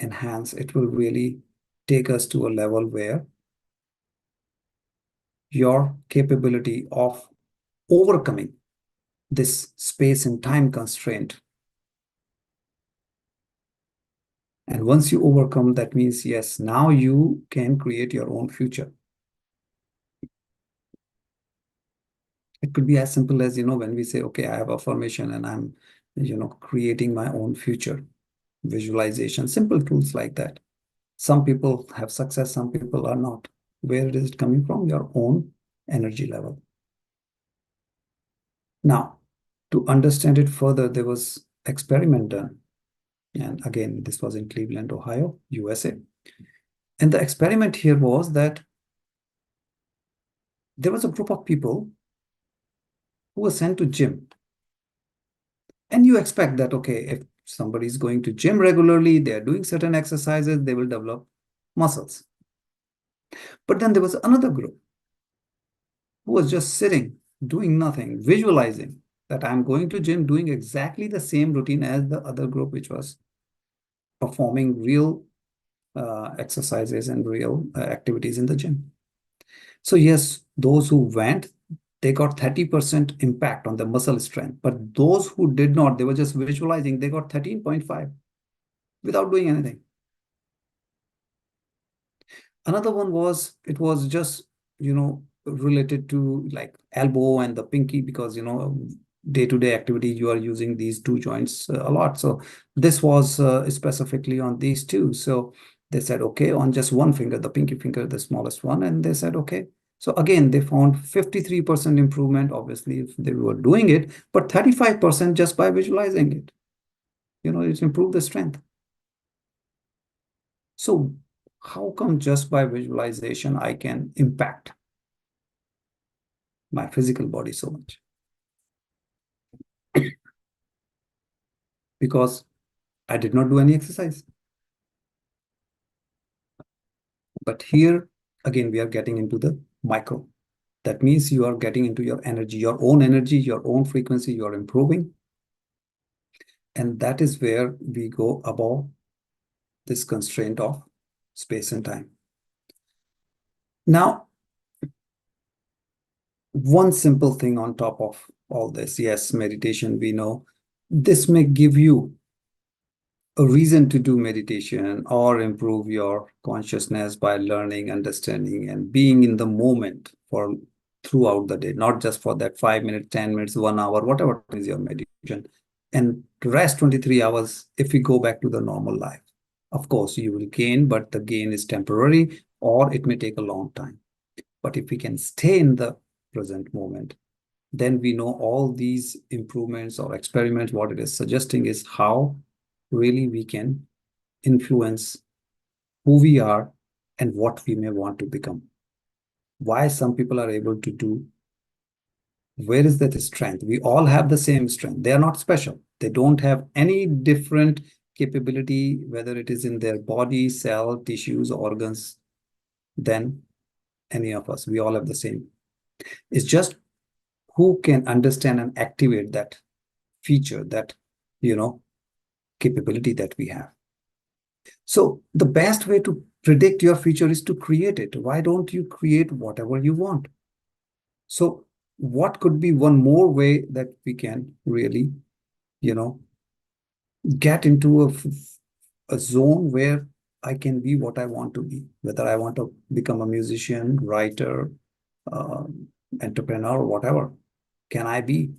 enhance, it will really take us to a level where your capability of overcoming this space and time constraint. And once you overcome, that means, yes, now you can create your own future. It could be as simple as, when we say, okay, I have affirmation and I'm, creating my own future, visualization, simple tools like that. Some people have success, some people are not. Where is it coming from? Your own energy level. Now, to understand it further, there was experiment done. And again, this was in Cleveland, Ohio, USA. And the experiment here was that there was a group of people who were sent to gym. And you expect that, okay, if somebody is going to gym regularly, they are doing certain exercises, they will develop muscles. But then there was another group who was just sitting, doing nothing, visualizing that I'm going to gym, doing exactly the same routine as the other group, which was performing real exercises and real activities in the gym. So yes, those who went, they got 30% impact on the muscle strength. But those who did not, they were just visualizing, they got 13.5 without doing anything. Another one was, it was just, related to like elbow and the pinky, because, day-to-day activity, you are using these two joints a lot. So this was specifically on these two. So they said, okay, on just one finger, the pinky finger, the smallest one. And they said, okay. So again, they found 53% improvement, obviously, if they were doing it, but 35% just by visualizing it. It improved the strength. So how come just by visualization I can impact my physical body so much? Because I did not do any exercise. But here, again, we are getting into the micro. That means you are getting into your energy, your own frequency, you are improving. And that is where we go above this constraint of space and time. Now, one simple thing on top of all this, yes, meditation, we know this may give you a reason to do meditation or improve your consciousness by learning, understanding, and being in the moment for throughout the day, not just for that 5 minutes, 10 minutes, 1 hour, whatever is your meditation. And the rest 23 hours, if we go back to the normal life, of course, you will gain, but the gain is temporary, or it may take a long time. But if we can stay in the present moment, then we know all these improvements or experiments, what it is suggesting is how really we can influence who we are and what we may want to become. Why some people are able to do, where is that strength? We all have the same strength. They are not special. They don't have any different capability, whether it is in their body, cell, tissues, organs, than any of us. We all have the same It's just who can understand and activate that feature, that, capability that we have. So the best way to predict your future is to create it. Why don't you create whatever you want? So what could be one more way that we can really, get into a zone where I can be what I want to be, whether I want to become a musician, writer, uh, entrepreneur, whatever can I be?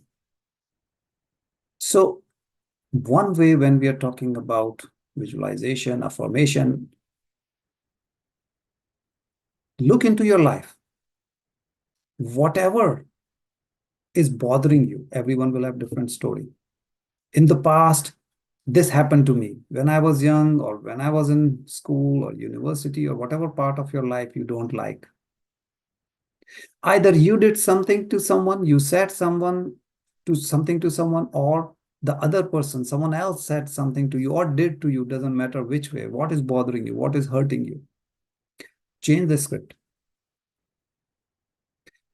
So one way, when we are talking about visualization, affirmation, look into your life. Whatever is bothering you, everyone will have different story. In the past, this happened to me when I was young, or when I was in school or university, or whatever part of your life you don't like. Either you did something to someone, you said something to someone, or the other person, someone else said something to you or did to you, doesn't matter which way. What is bothering you? What is hurting you? Change the script.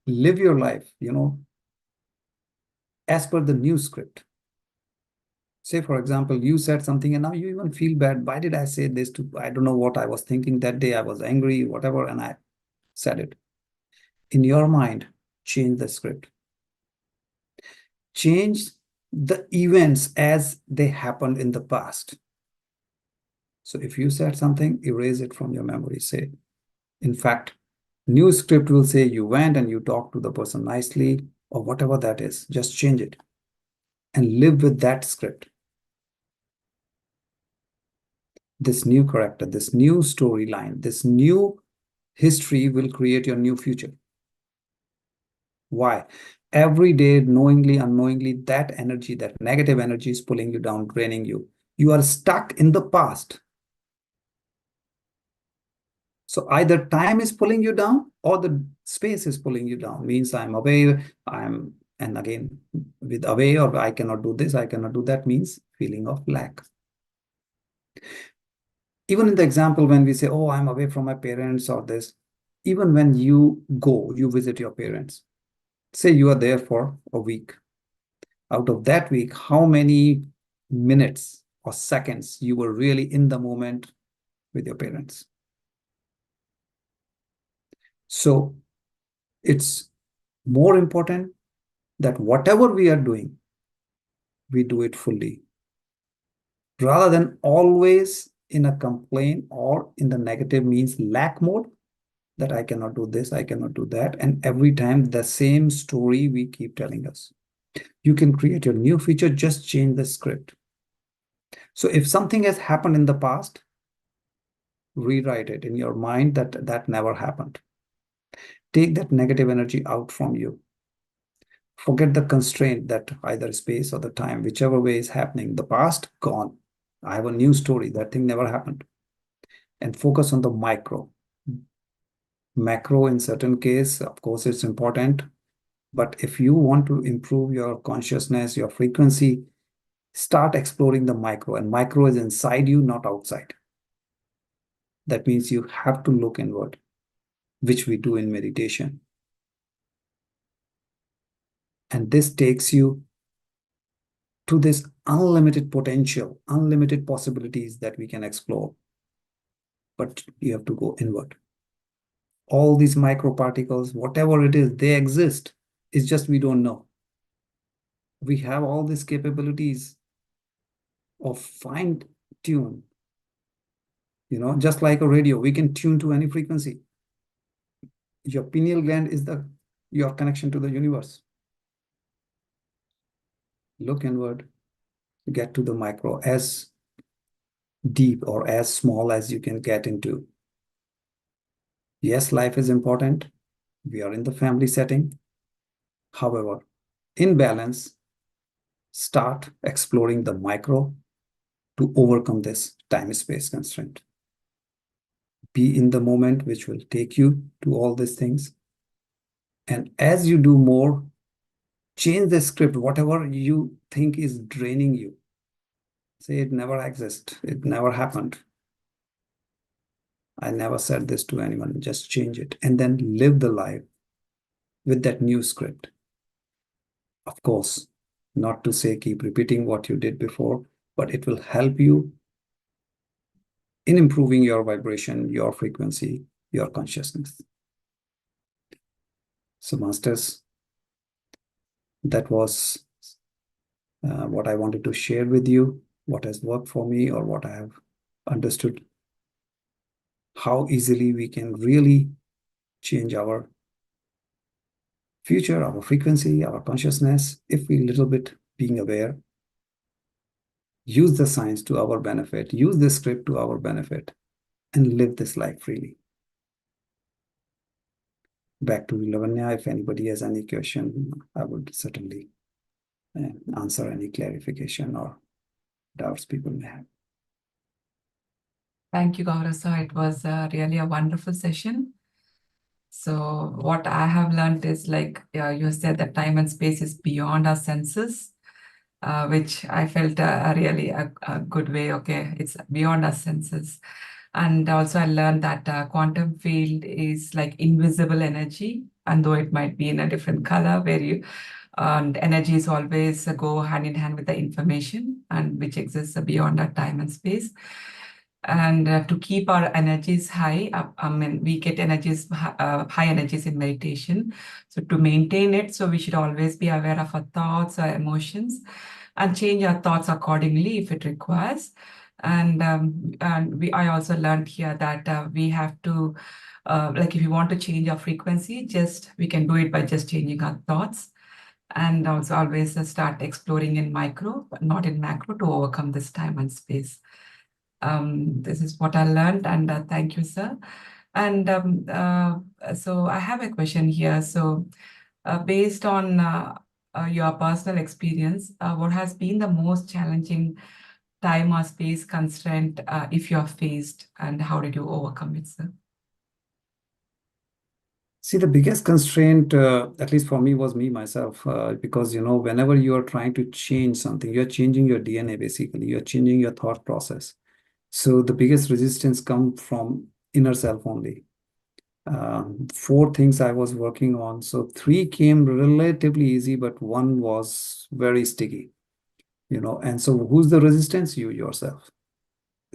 Live your life, as per the new script. Say, for example, you said something and now you even feel bad. Why did I say this to? I don't know what I was thinking that day. I was angry, whatever, and I said it. In your mind, change the script. Change the events as they happened in the past. So if you said something, erase it from your memory. Say, in fact, new script will say you went and you talked to the person nicely, or whatever that is. Just change it and live with that script. This new character, this new storyline, this new history will create your new future. Why? Every day, knowingly, unknowingly, that energy, that negative energy is pulling you down, draining you. You are stuck in the past. So either time is pulling you down or the space is pulling you down. Means I'm away, and again, with away, or I cannot do this, I cannot do that, means feeling of lack. Even in the example, when we say, oh, I'm away from my parents or this, even when you go, you visit your parents, say you are there for a week. Out of that week, how many minutes or seconds you were really in the moment with your parents? So it's more important that whatever we are doing, we do it fully, rather than always in a complaint or in the negative, means lack mode, that I cannot do this, I cannot do that. And every time the same story we keep telling us. You can create your new feature, just change the script. So if something has happened in the past, rewrite it in your mind that that never happened. Take that negative energy out from you. Forget the constraint that either space or the time, whichever way is happening, the past, gone. I have a new story. That thing never happened. And focus on the micro. Macro, in certain case, of course, it's important. But if you want to improve your consciousness, your frequency, start exploring the micro. And micro is inside you, not outside. That means you have to look inward, which we do in meditation. And this takes you to this unlimited potential, unlimited possibilities that we can explore. But you have to go inward. All these microparticles, whatever it is, they exist. It's just we don't know. We have all these capabilities of fine tune. Just like a radio, we can tune to any frequency. Your pineal gland is your connection to the universe. Look inward, get to the micro, as deep or as small as you can get into. Yes, life is important. We are in the family setting. However, in balance, start exploring the micro to overcome this time-space constraint. Be in the moment, which will take you to all these things. And as you do more, change the script, whatever you think is draining you. Say it never exists. It never happened. I never said this to anyone. Just change it and then live the life with that new script. Of course, not to say keep repeating what you did before, but it will help you in improving your vibration, your frequency, your consciousness. So, masters, that was what I wanted to share with you, what has worked for me or what I have understood, how easily we can really change our future, our frequency, our consciousness, if we little bit being aware, use the science to our benefit, use the script to our benefit, and live this life freely. Back to Lavanya, if anybody has any question, I would certainly answer any clarification or doubts people may have. Thank you, Gaurav sir. It was really a wonderful session. So what I have learned is like you said that time and space is beyond our senses, which I felt really a good way. Okay, it's beyond our senses. And also I learned that quantum field is like invisible energy, and though it might be in a different color, where you and energies always go hand in hand with the information, and which exists beyond our time and space. And to keep our energies high, I mean, we get energies, high energies in meditation. So to maintain it, so we should always be aware of our thoughts, our emotions, and change our thoughts accordingly if it requires. And I also learned here that we have to, like if you want to change our frequency, we can do it by just changing our thoughts. And also always start exploring in micro, but not in macro, to overcome this time and space. This is what I learned, and thank you, sir. And so I have a question here. So based on your personal experience, what has been the most challenging time or space constraint if you are faced, and how did you overcome it, sir? See, the biggest constraint, at least for me, was me myself, because whenever you are trying to change something, you're changing your DNA basically. You're changing your thought process. So the biggest resistance comes from inner self only. 4 things I was working on. So 3 came relatively easy, but 1 was very sticky. And so who's the resistance? You yourself.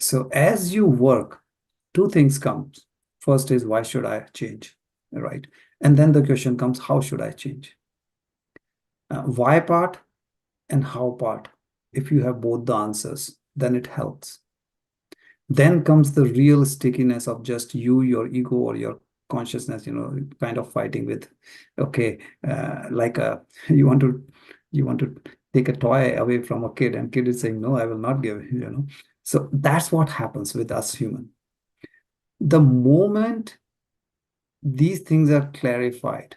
So as you work, 2 things come. First is, why should I change? Right. And then the question comes, how should I change? Why part and how part. If you have both the answers, then it helps. Then comes the real stickiness of just you, your ego, or your consciousness, kind of fighting with, okay, like you want to take a toy away from a kid, and kid is saying, no, I will not give it. So that's what happens with us human. The moment these things are clarified,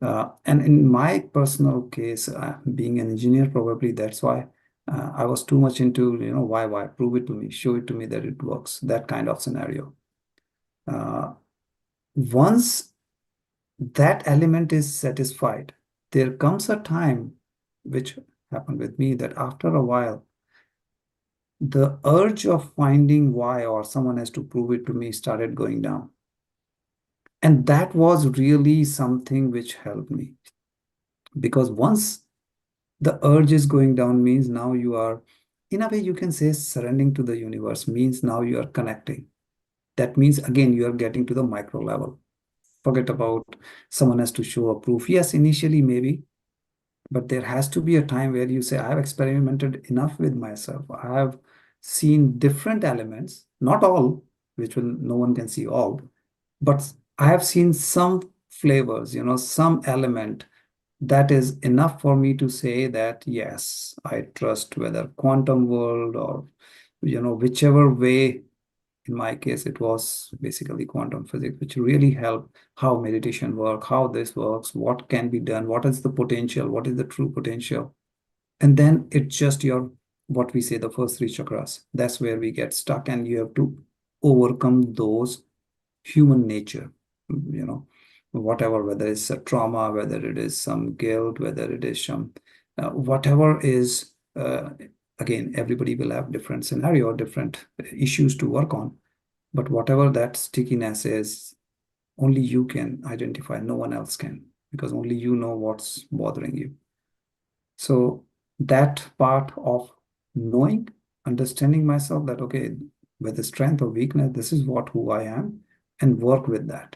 and in my personal case, being an engineer, probably that's why I was too much into, why, prove it to me, show it to me that it works, that kind of scenario. Once that element is satisfied, there comes a time, which happened with me, that after a while, the urge of finding why or someone has to prove it to me started going down. And that was really something which helped me. Because once the urge is going down, means now you are, in a way you can say, surrendering to the universe, means now you are connecting. That means, again, you are getting to the micro level. Forget about someone has to show a proof. Yes, initially maybe, but there has to be a time where you say, I have experimented enough with myself. I have seen different elements, not all, which will no one can see all, but I have seen some flavors, some element that is enough for me to say that, yes, I trust, whether quantum world or, whichever way. In my case, it was basically quantum physics, which really helped how meditation works, how this works, what can be done, what is the potential, what is the true potential. And then it's just what we say, the first 3 chakras. That's where we get stuck, and you have to overcome those human nature, whatever, whether it's a trauma, whether it is some guilt, whether it is some, whatever is, again, everybody will have different scenario, different issues to work on. But whatever that stickiness is, only you can identify, no one else can. because only you know what's bothering you. So that part of knowing, understanding myself that, okay, whether strength or weakness, this is who I am, and work with that.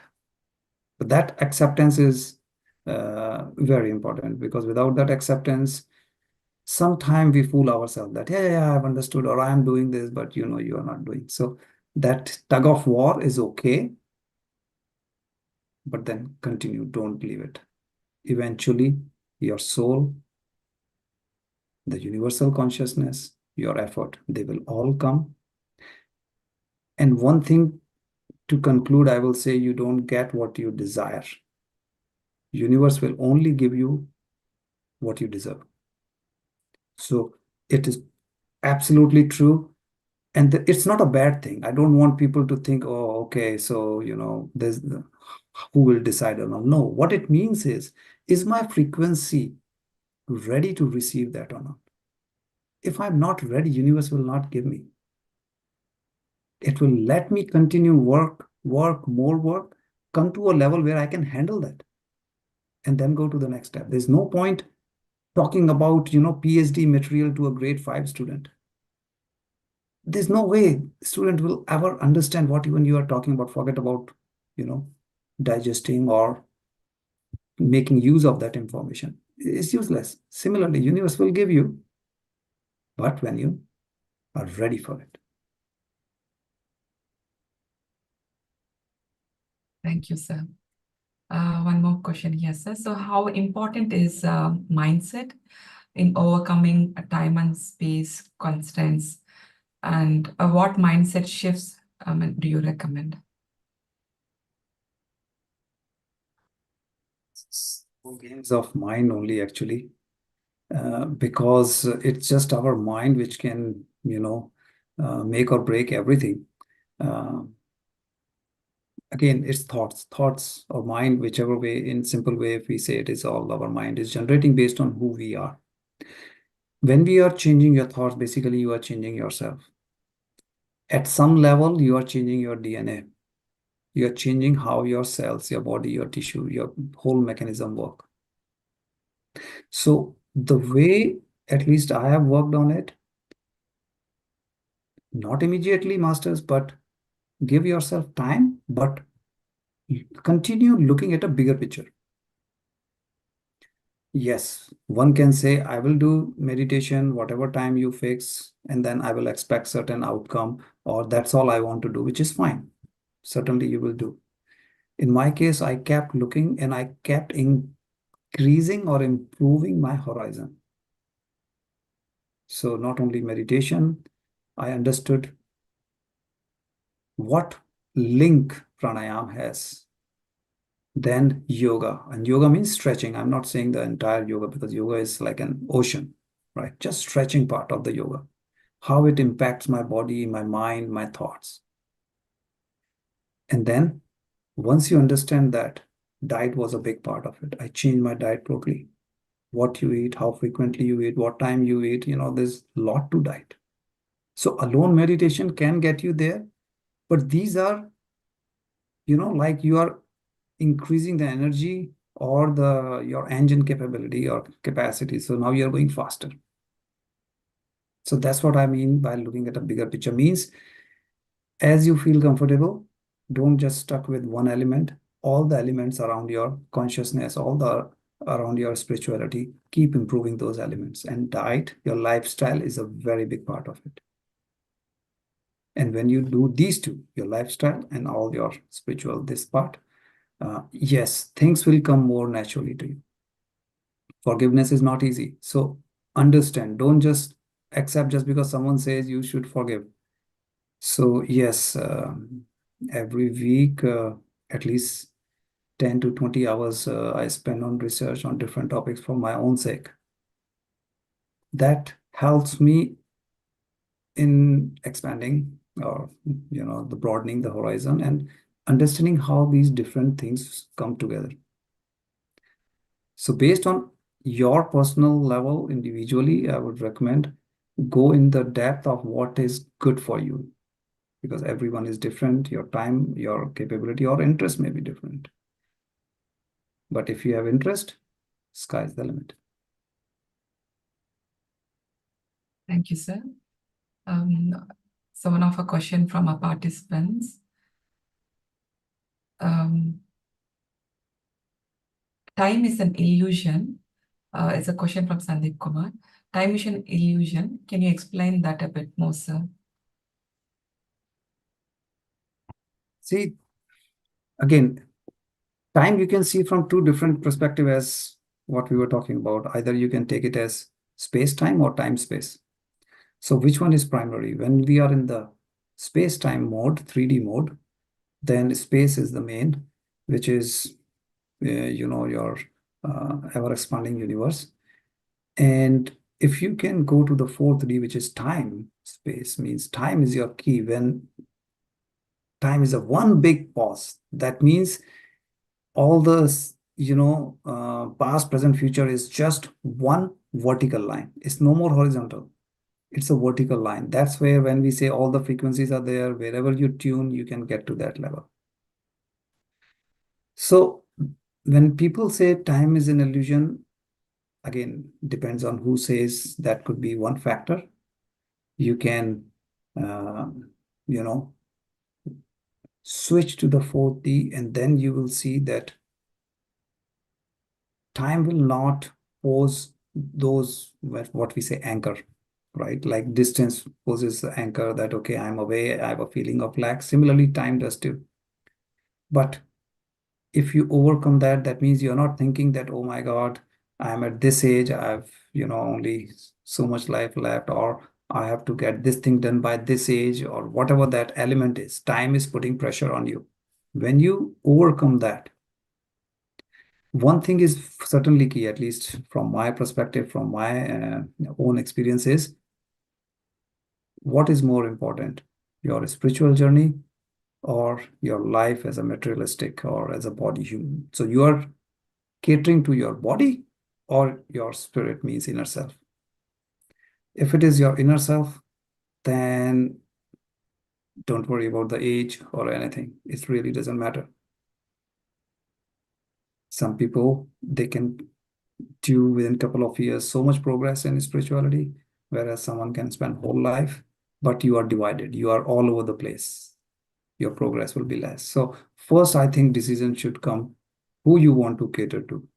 But that acceptance is very important, because without that acceptance, sometimes we fool ourselves that, yeah, I've understood, or I'm doing this, but you are not doing. So that tug of war is okay, but then continue, don't leave it. Eventually, your soul, the universal consciousness, your effort, they will all come. And one thing to conclude, I will say, you don't get what you desire. Universe will only give you what you deserve. So it is absolutely true. And it's not a bad thing. I don't want people to think, oh, okay, so, there's who will decide or not. No, what it means is my frequency ready to receive that or not? If I'm not ready, universe will not give me. It will let me continue work, more work, come to a level where I can handle that, and then go to the next step. There's no point talking about, PhD material to a grade 5 student. There's no way student will ever understand what even you are talking about. Forget about, digesting or making use of that information. It's useless. Similarly, universe will give you, but when you are ready for it. Thank you, sir. One more question here, sir. So how important is mindset in overcoming time and space constraints? And what mindset shifts do you recommend? Games of mind only, actually, because it's just our mind which can, make or break everything. Again, it's thoughts or mind, whichever way, in simple way, if we say it, is all our mind is generating based on who we are. When we are changing your thoughts, basically you are changing yourself. At some level, you are changing your DNA. You are changing how your cells, your body, your tissue, your whole mechanism work. So the way, at least I have worked on it, not immediately masters, but give yourself time, but continue looking at a bigger picture. Yes, one can say, I will do meditation, whatever time you fix, and then I will expect certain outcome, or that's all I want to do, which is fine. Certainly you will do. In my case, I kept looking and I kept increasing or improving my horizon. So not only meditation, I understood what link pranayam has. Then yoga, and yoga means stretching. I'm not saying the entire yoga, because yoga is like an ocean, right? Just stretching part of the yoga, how it impacts my body, my mind, my thoughts. And then once you understand that, diet was a big part of it. I changed my diet totally. What you eat, how frequently you eat, what time you eat, there's a lot to diet. So alone meditation can get you there, but these are, like you are increasing the energy or your engine capability or capacity. So now you're going faster. So that's what I mean by looking at a bigger picture. Means as you feel comfortable, don't just stuck with one element. All the elements around your consciousness, around your spirituality, keep improving those elements. And diet, your lifestyle, is a very big part of it. And when you do these two, your lifestyle and all your spiritual, this part, yes, things will come more naturally to you. Forgiveness is not easy. So understand, don't just accept just because someone says you should forgive. So yes, every week, at least 10 to 20 hours I spend on research on different topics for my own sake. That helps me in expanding, or the broadening the horizon, and understanding how these different things come together. So based on your personal level individually, I would recommend go in the depth of what is good for you, because everyone is different. Your time, your capability, or interest may be different. But if you have interest, sky's the limit. Thank you, sir. So one of a question from our participants. Time is an illusion. It's a question from Sandeep Kumar. Time is an illusion. Can you explain that a bit more, sir? See, again, time you can see from two different perspectives as what we were talking about. Either you can take it as space-time or time-space. So which one is primary? When we are in the space-time mode, 3D mode, then space is the main, which is, your ever-expanding universe. And if you can go to the 4th D, which is time, space means time is your key. When time is a one big pause, that means all the past, present, future is just one vertical line. It's no more horizontal. It's a vertical line. That's where when we say all the frequencies are there, wherever you tune, you can get to that level. So when people say time is an illusion, again, depends on who says. That could be one factor. You can, switch to the 4th D, and then you will see that time will not pose those, what we say, anchor, right? Like distance poses the anchor that, okay, I'm away, I have a feeling of lack. Similarly, time does too. But if you overcome that, that means you're not thinking that, oh my God, I'm at this age, I've, only so much life left, or I have to get this thing done by this age, or whatever that element is. Time is putting pressure on you. When you overcome that, one thing is certainly key, at least from my perspective, from my own experience, is what is more important, your spiritual journey or your life as a materialistic or as a body human? So you are catering to your body or your spirit, means inner self. If it is your inner self, then don't worry about the age or anything. It really doesn't matter. Some people, they can do within a couple of years so much progress in spirituality, whereas someone can spend whole life, but you are divided. You are all over the place. Your progress will be less. So first, I think decision should come who you want to cater to,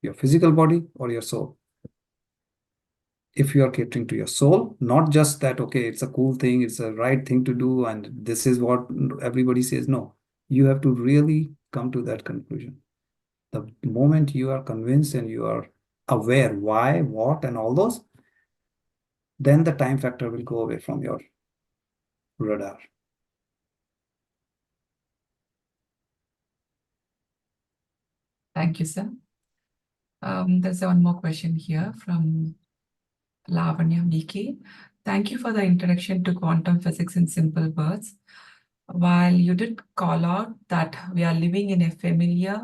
your physical body or your soul. If you are catering to your soul, not just that, okay, it's a cool thing, it's a right thing to do, and this is what everybody says. No, you have to really come to that conclusion. The moment you are convinced and you are aware why, what, and all those, then the time factor will go away from your radar. Thank you, sir. There's one more question here from Lavanya BK. Thank you for the introduction to quantum physics in simple words. While you did call out that we are living in a familiar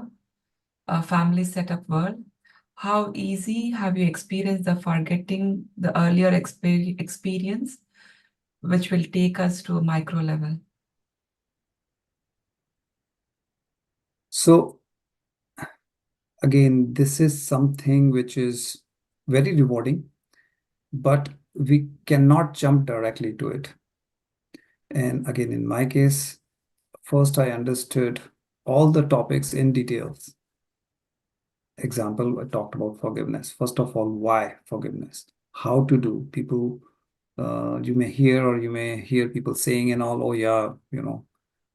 family setup world, how easy have you experienced the forgetting the earlier experience, which will take us to a micro level? So again, this is something which is very rewarding, but we cannot jump directly to it. And again, in my case, first I understood all the topics in details. Example, I talked about forgiveness. First of all, why forgiveness? How to do? People, you may hear people saying and all, oh yeah,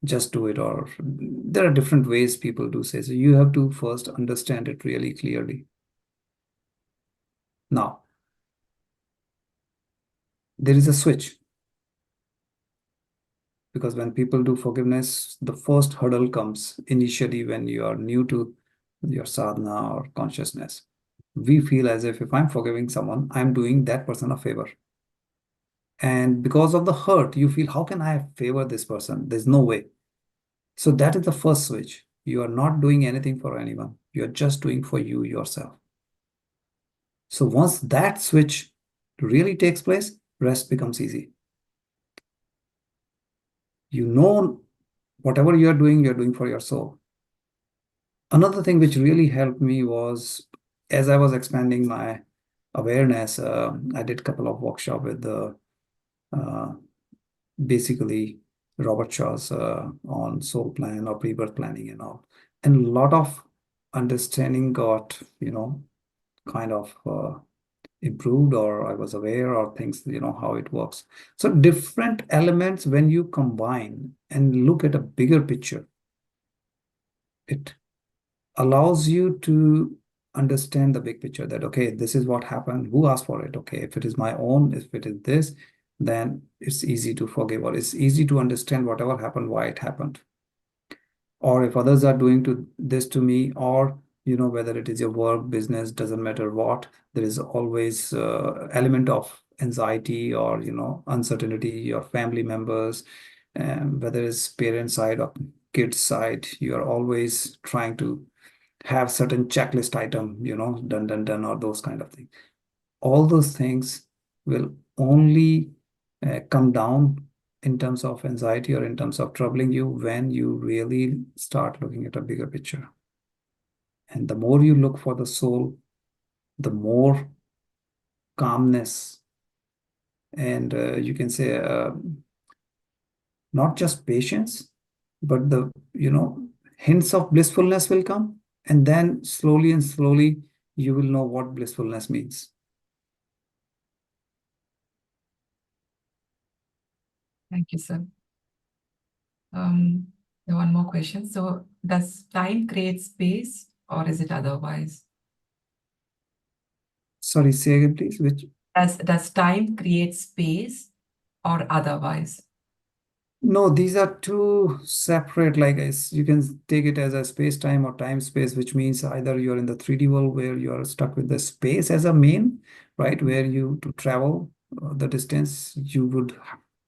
just do it. Or there are different ways people do say. So you have to first understand it really clearly. Now, there is a switch. Because when people do forgiveness, the first hurdle comes initially when you are new to your sadhana or consciousness. We feel as if I'm forgiving someone, I'm doing that person a favor. And because of the hurt, you feel, how can I favor this person? There's no way. So that is the first switch. You are not doing anything for anyone. You're just doing for you yourself. So once that switch really takes place, rest becomes easy. You know, whatever you're doing for your soul. Another thing which really helped me was, as I was expanding my awareness, I did a couple of workshops with the basically Robert Shaw's on soul plan or pre-birth planning and all. And a lot of understanding got, kind of improved, or I was aware, or things, how it works. So different elements, when you combine and look at a bigger picture, it allows you to understand the big picture that, okay, this is what happened, who asked for it. Okay, if it is my own, if it is this, then it's easy to forgive, or it's easy to understand whatever happened, why it happened. Or if others are doing this to me, or whether it is your work, business, doesn't matter what, there is always element of anxiety or uncertainty, your family members, whether it's parent side or kids side, you are always trying to have certain checklist item, done, done, done, or those kind of things. All those things will only come down in terms of anxiety or in terms of troubling you when you really start looking at a bigger picture. And the more you look for the soul, the more calmness and you can say not just patience, but the hints of blissfulness will come, and then slowly and slowly you will know what blissfulness means. Thank you, sir. One more question. So does time create space or is it otherwise? Sorry, say again, please. Which? Does time create space or otherwise? No, these are two separate, like you can take it as a space-time or time-space, which means either you're in the 3D world where you are stuck with the space as a main, right? Where you to travel the distance, you would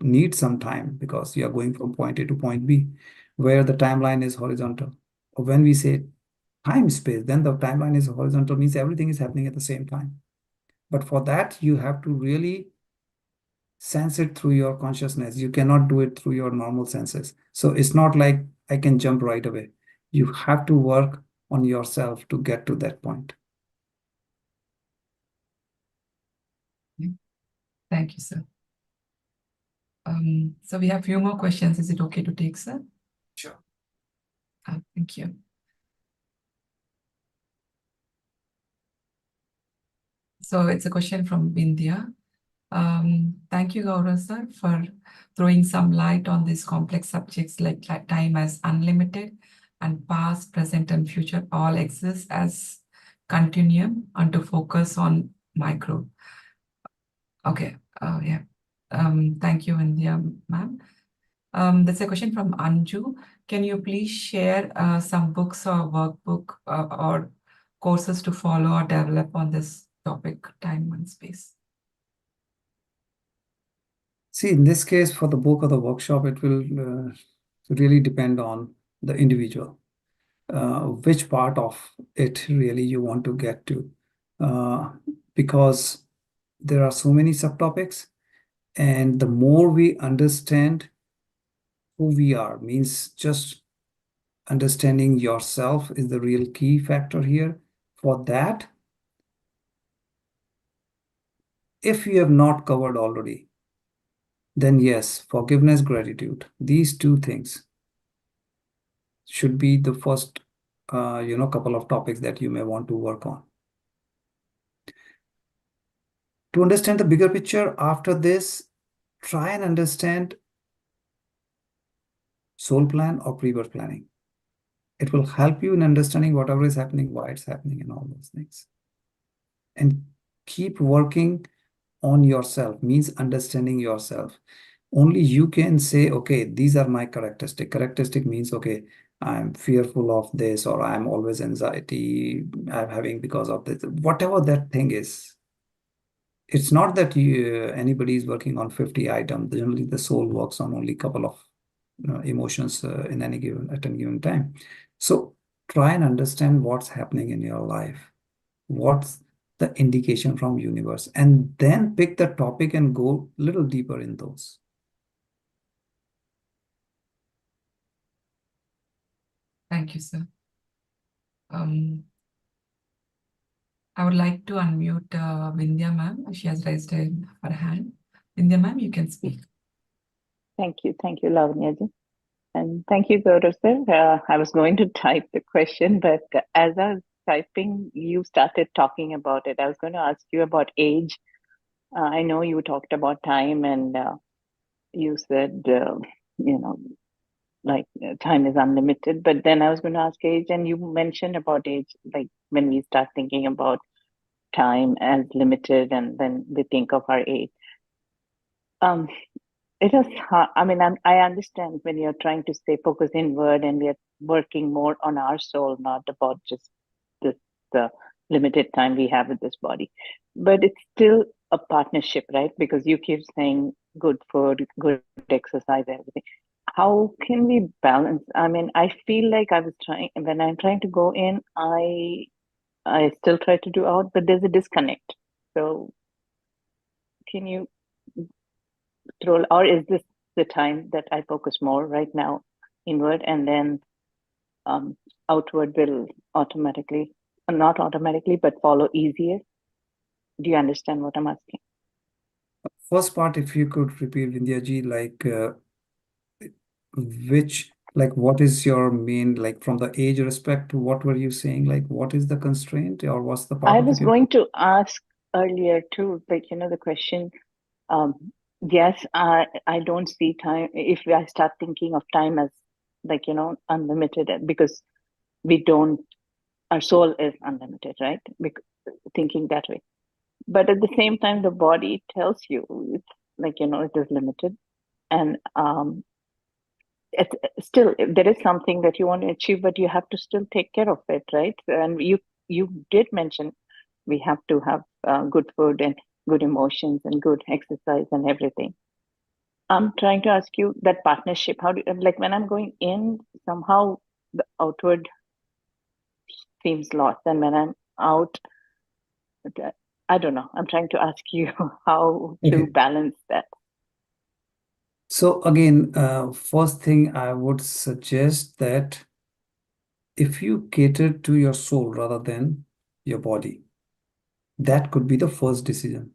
need some time because you are going from point A to point B, where the timeline is horizontal. Or when we say time-space, then the timeline is horizontal, means everything is happening at the same time. But for that, you have to really sense it through your consciousness. You cannot do it through your normal senses. So it's not like I can jump right away. You have to work on yourself to get to that point. Thank you, sir. So we have a few more questions. Is it okay to take, sir? Sure. Thank you. So it's a question from India. Thank you, Gaurav sir, for throwing some light on these complex subjects like time as unlimited and past, present, and future all exist as continuum and to focus on micro. Okay, yeah. Thank you, India, ma'am. There's a question from Anju. Can you please share some books or workbook or courses to follow or develop on this topic, time and space? See, in this case, for the book or the workshop, it will really depend on the individual, which part of it really you want to get to, because there are so many subtopics, and the more we understand who we are, means just understanding yourself is the real key factor here. For that, if you have not covered already, then yes, forgiveness, gratitude, these two things should be the first couple of topics that you may want to work on. To understand the bigger picture, after this, try and understand soul plan or pre-birth planning. It will help you in understanding whatever is happening, why it's happening, and all those things. And keep working on yourself, means understanding yourself. Only you can say, okay, these are my characteristic. Characteristic means, okay, I'm fearful of this, or I'm always anxiety I'm having because of this, whatever that thing is. It's not that anybody is working on 50 items. Generally, the soul works on only a couple of emotions at any given time. So try and understand what's happening in your life. What's the indication from universe, and then pick the topic and go a little deeper in those. Thank you, sir. I would like to unmute Vindhya ma'am. She has raised her hand. Vindhya ma'am, you can speak. Thank you, Lavanya. And thank you, Gaurav sir. I was going to type the question, but as I was typing, you started talking about it. I was going to ask you about age. I know you talked about time, and you said, time is unlimited. But then I was going to ask age, and you mentioned about age, like when we start thinking about time as limited, and then we think of our age. Um, It is hard. I mean, I understand when you're trying to stay focused inward and we are working more on our soul, not about just the limited time we have with this body. But it's still a partnership, right? Because you keep saying good food, good exercise, everything. How can we balance? I mean, I feel like I was trying, when I'm trying to go in, I still try to do out, but there's a disconnect. So can you throw, or is this the time that I focus more right now inward, and then outward will automatically, not automatically, but follow easier? Do you understand what I'm asking? First part, if you could repeat, Vindhya ji, like what is your main, like from the age respect, what were you saying? Like, what is the constraint, or what's the part I of was it? going to ask earlier too, like, the question, yes, I don't see time. If I start thinking of time as like, unlimited, because we don't, our soul is unlimited, right? Thinking that way. But at the same time, the body tells you, it's like, it is limited. And it's still, there is something that you want to achieve, but you have to still take care of it, right? And you did mention we have to have good food and good emotions and good exercise and everything. I'm trying to ask you that partnership. How do like when I'm going in, somehow the outward seems lost, and when I'm out, I don't know. I'm trying to ask you how to Okay. balance that. So again, first thing I would suggest that if you cater to your soul rather than your body, that could be the first decision.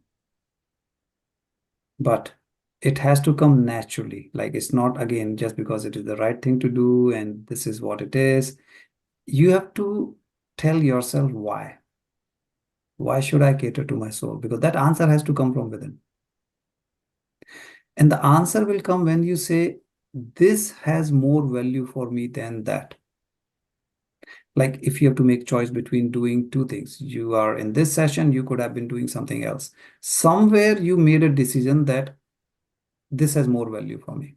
But it has to come naturally. Like it's not, again, just because it is the right thing to do and this is what it is. You have to tell yourself why. Why should I cater to my soul? Because that answer has to come from within. And the answer will come when you say, this has more value for me than that. Like if you have to make choice between doing two things, you are in this session, you could have been doing something else. Somewhere you made a decision that this has more value for me,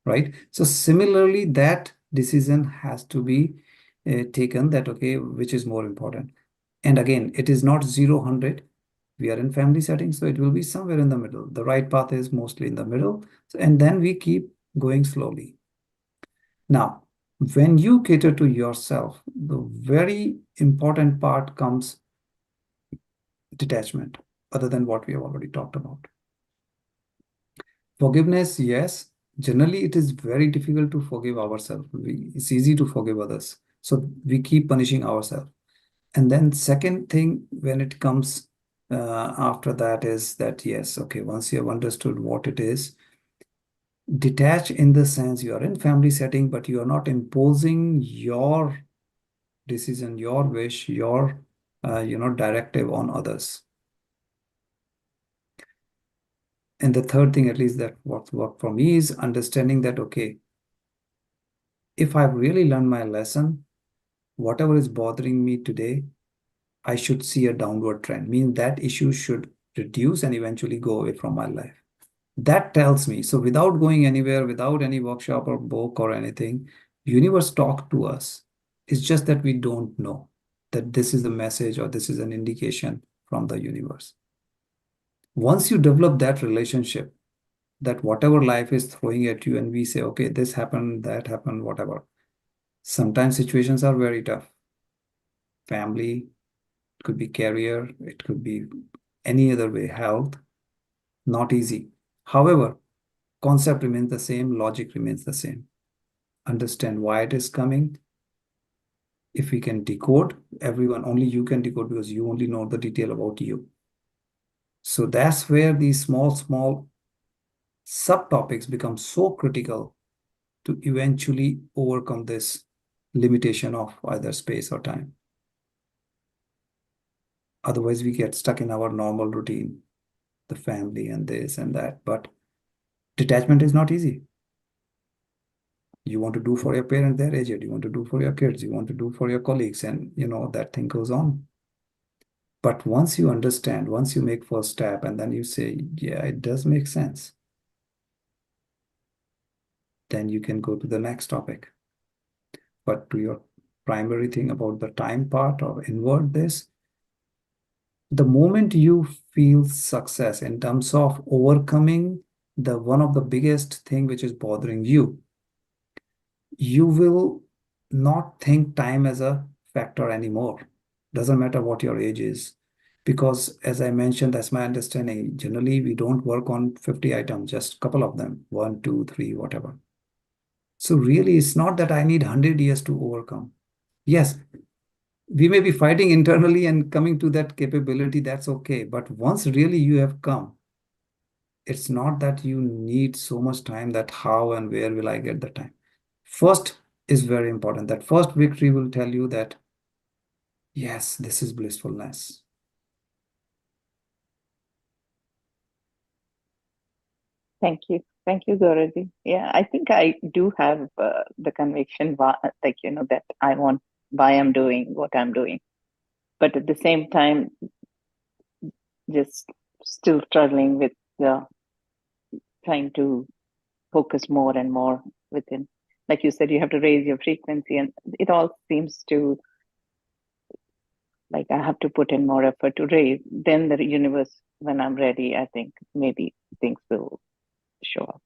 right? So similarly, that decision has to be taken that, okay, which is more important? And again, it is not 0-100. We are in family settings, so it will be somewhere in the middle. The right path is mostly in the middle. So, and then we keep going slowly. Now, when you cater to yourself, the very important part comes detachment, other than what we have already talked about. Forgiveness, yes. Generally, it is very difficult to forgive ourselves. It's easy to forgive others. So we keep punishing ourselves. And then second thing, when it comes after that is that, yes, okay, once you have understood what it is, detach in the sense you are in family setting, but you are not imposing your decision, your wish, your directive on others. And the third thing, at least that what worked for me, is understanding that, okay, if I've really learned my lesson, whatever is bothering me today, I should see a downward trend, meaning that issue should reduce and eventually go away from my life. That tells me, so without going anywhere, without any workshop or book or anything, universe talk to us. It's just that we don't know that this is the message or this is an indication from the universe. Once you develop that relationship, that whatever life is throwing at you, and we say, okay, this happened, that happened, whatever. Sometimes situations are very tough. Family, it could be career, it could be any other way, health, not easy. However, concept remains the same, logic remains the same. Understand why it is coming. if we can decode, everyone, only you can decode because you only know the detail about you. So that's where these small subtopics become so critical to eventually overcome this limitation of either space or time. Otherwise, we get stuck in our normal routine, the family and this and that. But detachment is not easy. You want to do for your parents, they're aged. You want to do for your kids. You want to do for your colleagues. And, that thing goes on. But once you understand, once you make first step, and then you say, yeah, it does make sense, then you can go to the next topic. But to your primary thing about the time part or invert this, the moment you feel success in terms of overcoming the one of the biggest thing which is bothering you, you will not think time as a factor anymore. Doesn't matter what your age is. Because as I mentioned, that's my understanding. Generally, we don't work on 50 items, just a couple of them, 1, 2, 3, whatever. So really, it's not that I need 100 years to overcome. Yes, we may be fighting internally and coming to that capability, that's okay. But once really you have come, it's not that you need so much time that how and where will I get the time. First is very important. That first victory will tell you that, yes, this is blissfulness. Thank you. Thank you, Gaurav. Yeah, I think I do have the conviction, that I want why I'm doing what I'm doing. But at the same time, just still struggling with trying to focus more and more within. Like you said, you have to raise your frequency, and it all seems to like I have to put in more effort to raise. Then the universe, when I'm ready, I think maybe things will show up.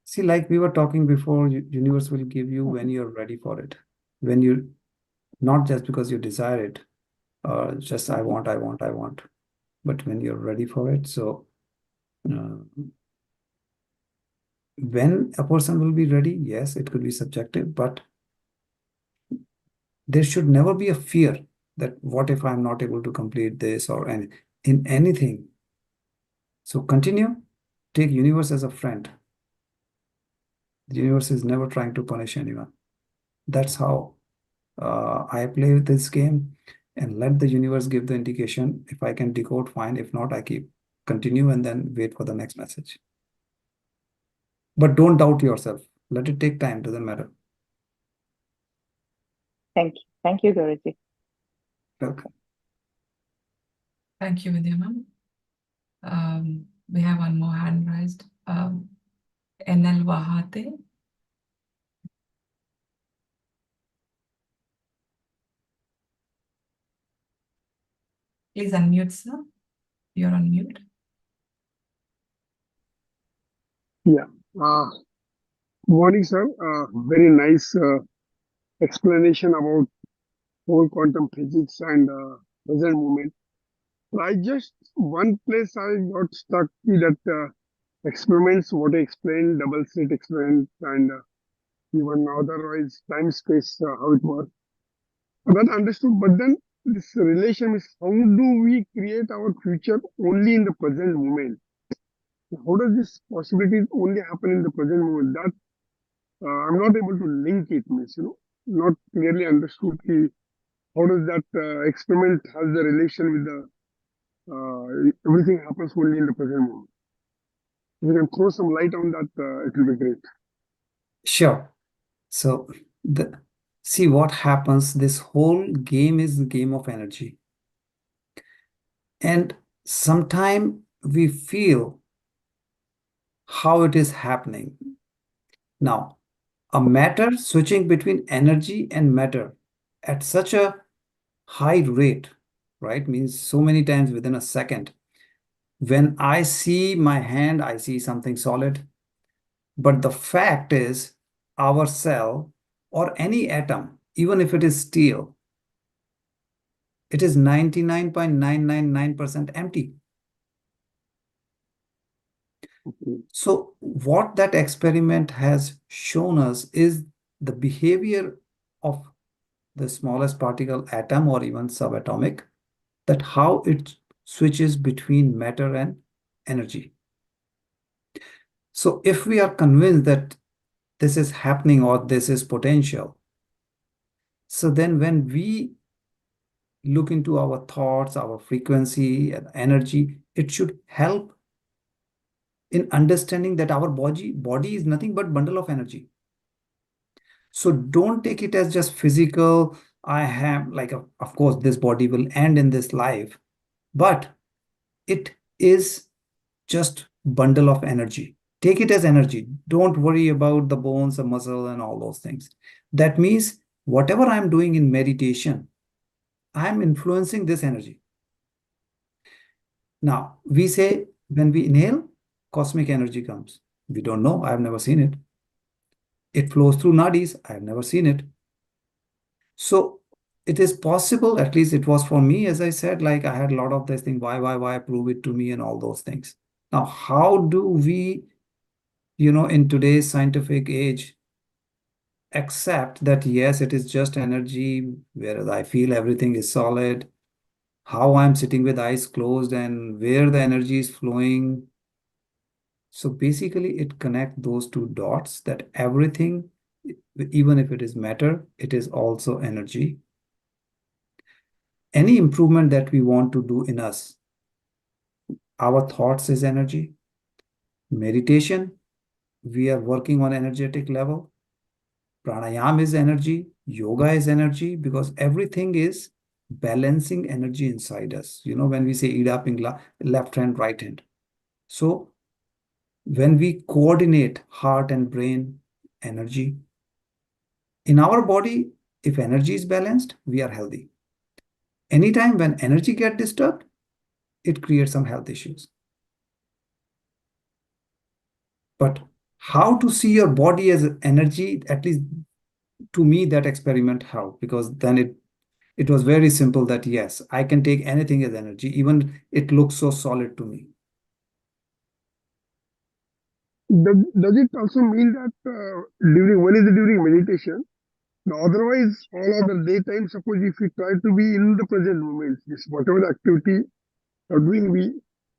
See, like we were talking before, universe will give you when you're ready for it. When you, not just because you desire it, just I want, but when you're ready for it. So when a person will be ready, yes, it could be subjective, but there should never be a fear that what if I'm not able to complete this or in anything. So continue, take universe as a friend. The universe is never trying to punish anyone. That's how I play with this game, and let the universe give the indication. If I can decode, fine. If not, I keep continue and then wait for the next message. But don't doubt yourself. Let it take time, doesn't matter. Thank you. Thank you, Gaurav. Welcome. Thank you, Vidya ma'am. We have one more hand raised. NL Wahate. Please unmute, sir. You're on mute. Yeah. Morning, sir. Very nice explanation about whole quantum physics and present moment. I just one place I got stuck with that experiments, what I explained, double slit experiment, and even otherwise time space, how it works. That understood, but then this relation is how do we create our future only in the present moment? How does this possibility only happen in the present moment? That I'm not able to link it, means, not clearly understood how does that experiment has the relation with the everything happens only in the present moment. If you can throw some light on that, it will be great. Sure. So see what happens. This whole game is the game of energy. And sometimes we feel how it is happening. Now, a matter switching between energy and matter at such a high rate, right? Means so many times within a second. When I see my hand, I see something solid. But the fact is, our cell or any atom, even if it is steel, it is 99.999% empty. Okay. So what that experiment has shown us is the behavior of the smallest particle, atom, or even subatomic, that how it switches between matter and energy. So if we are convinced that this is happening or this is potential, so then when we look into our thoughts, our frequency and energy, it should help in understanding that our body is nothing but bundle of energy. So don't take it as just physical. I have like, of course, this body will end in this life, but it is just bundle of energy. Take it as energy. Don't worry about the bones, the muscle, and all those things. That means whatever I'm doing in meditation, I'm influencing this energy. Now, we say when we inhale, cosmic energy comes. We don't know. I've never seen it. It flows through nadis. I've never seen it. So it is possible, at least it was for me, as I said, like I had a lot of this thing, why, prove it to me and all those things. Now, how do we, in today's scientific age, accept that, yes, it is just energy, whereas I feel everything is solid, how I'm sitting with eyes closed and where the energy is flowing. So basically, it connects those two dots that everything, even if it is matter, it is also energy. Any improvement that we want to do in us, our thoughts is energy. Meditation, we are working on energetic level. Pranayam is energy. Yoga is energy, because everything is balancing energy inside us. When we say Ida Pingla, left hand, right hand. So when we coordinate heart and brain energy, in our body, if energy is balanced, we are healthy. Anytime when energy gets disturbed, it creates some health issues. But how to see your body as energy, at least to me, that experiment helped, because then it was very simple that, yes, I can take anything as energy, even it looks so solid to me. Does it also mean that during meditation, otherwise all of the daytime, suppose if we try to be in the present moment, this whatever the activity are doing, we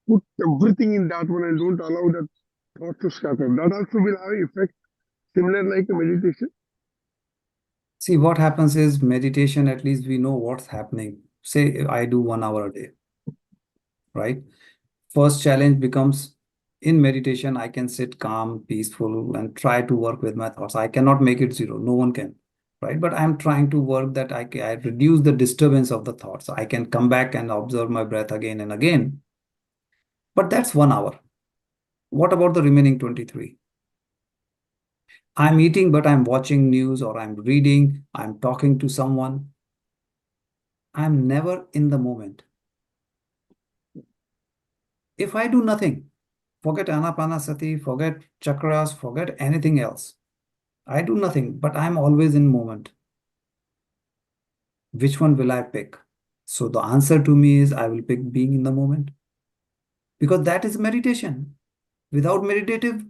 put everything in that one and don't allow that thought to scatter. That also will have effect similar like a meditation. See, what happens is meditation, at least we know what's happening. Say I do 1 hour a day, right? First challenge becomes, in meditation, I can sit calm, peaceful, and try to work with my thoughts. I cannot make it zero. No one can, right? But I'm trying to work that I reduce the disturbance of the thoughts. I can come back and observe my breath again and again. But that's 1 hour. What about the remaining 23? I'm eating, but I'm watching news, or I'm reading, I'm talking to someone. I'm never in the moment. If I do nothing, forget anapanasati, forget chakras, forget anything else. I do nothing, but I'm always in moment. Which one will I pick? So the answer to me is I will pick being in the moment, because that is meditation. Without meditative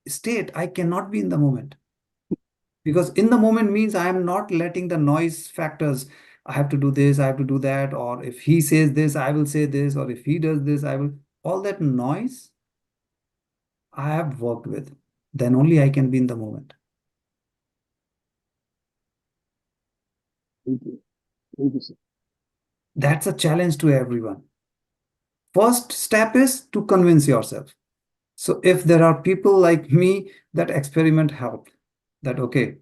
state, I cannot be in the moment. Because in the moment means I am not letting the noise factors, I have to do this, I have to do that, or if he says this, I will say this, or if he does this, I will. All that noise I have worked with. Then only I can be in the moment. Thank you. Thank you, sir. That's a challenge to everyone. First step is to convince yourself. So if there are people like me, that experiment helped, that okay,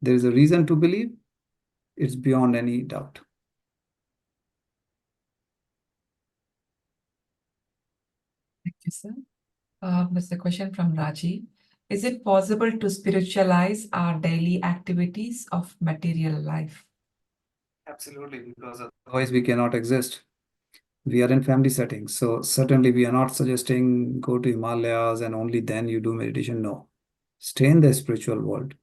there is a reason to believe, it's beyond any doubt. Thank you, sir. There's a question from Raji. Is it possible to spiritualize our daily activities of material life? Absolutely, because otherwise we cannot exist. We are in family settings. So certainly we are not suggesting go to Himalayas and only then you do meditation. No. Stay in the spiritual world,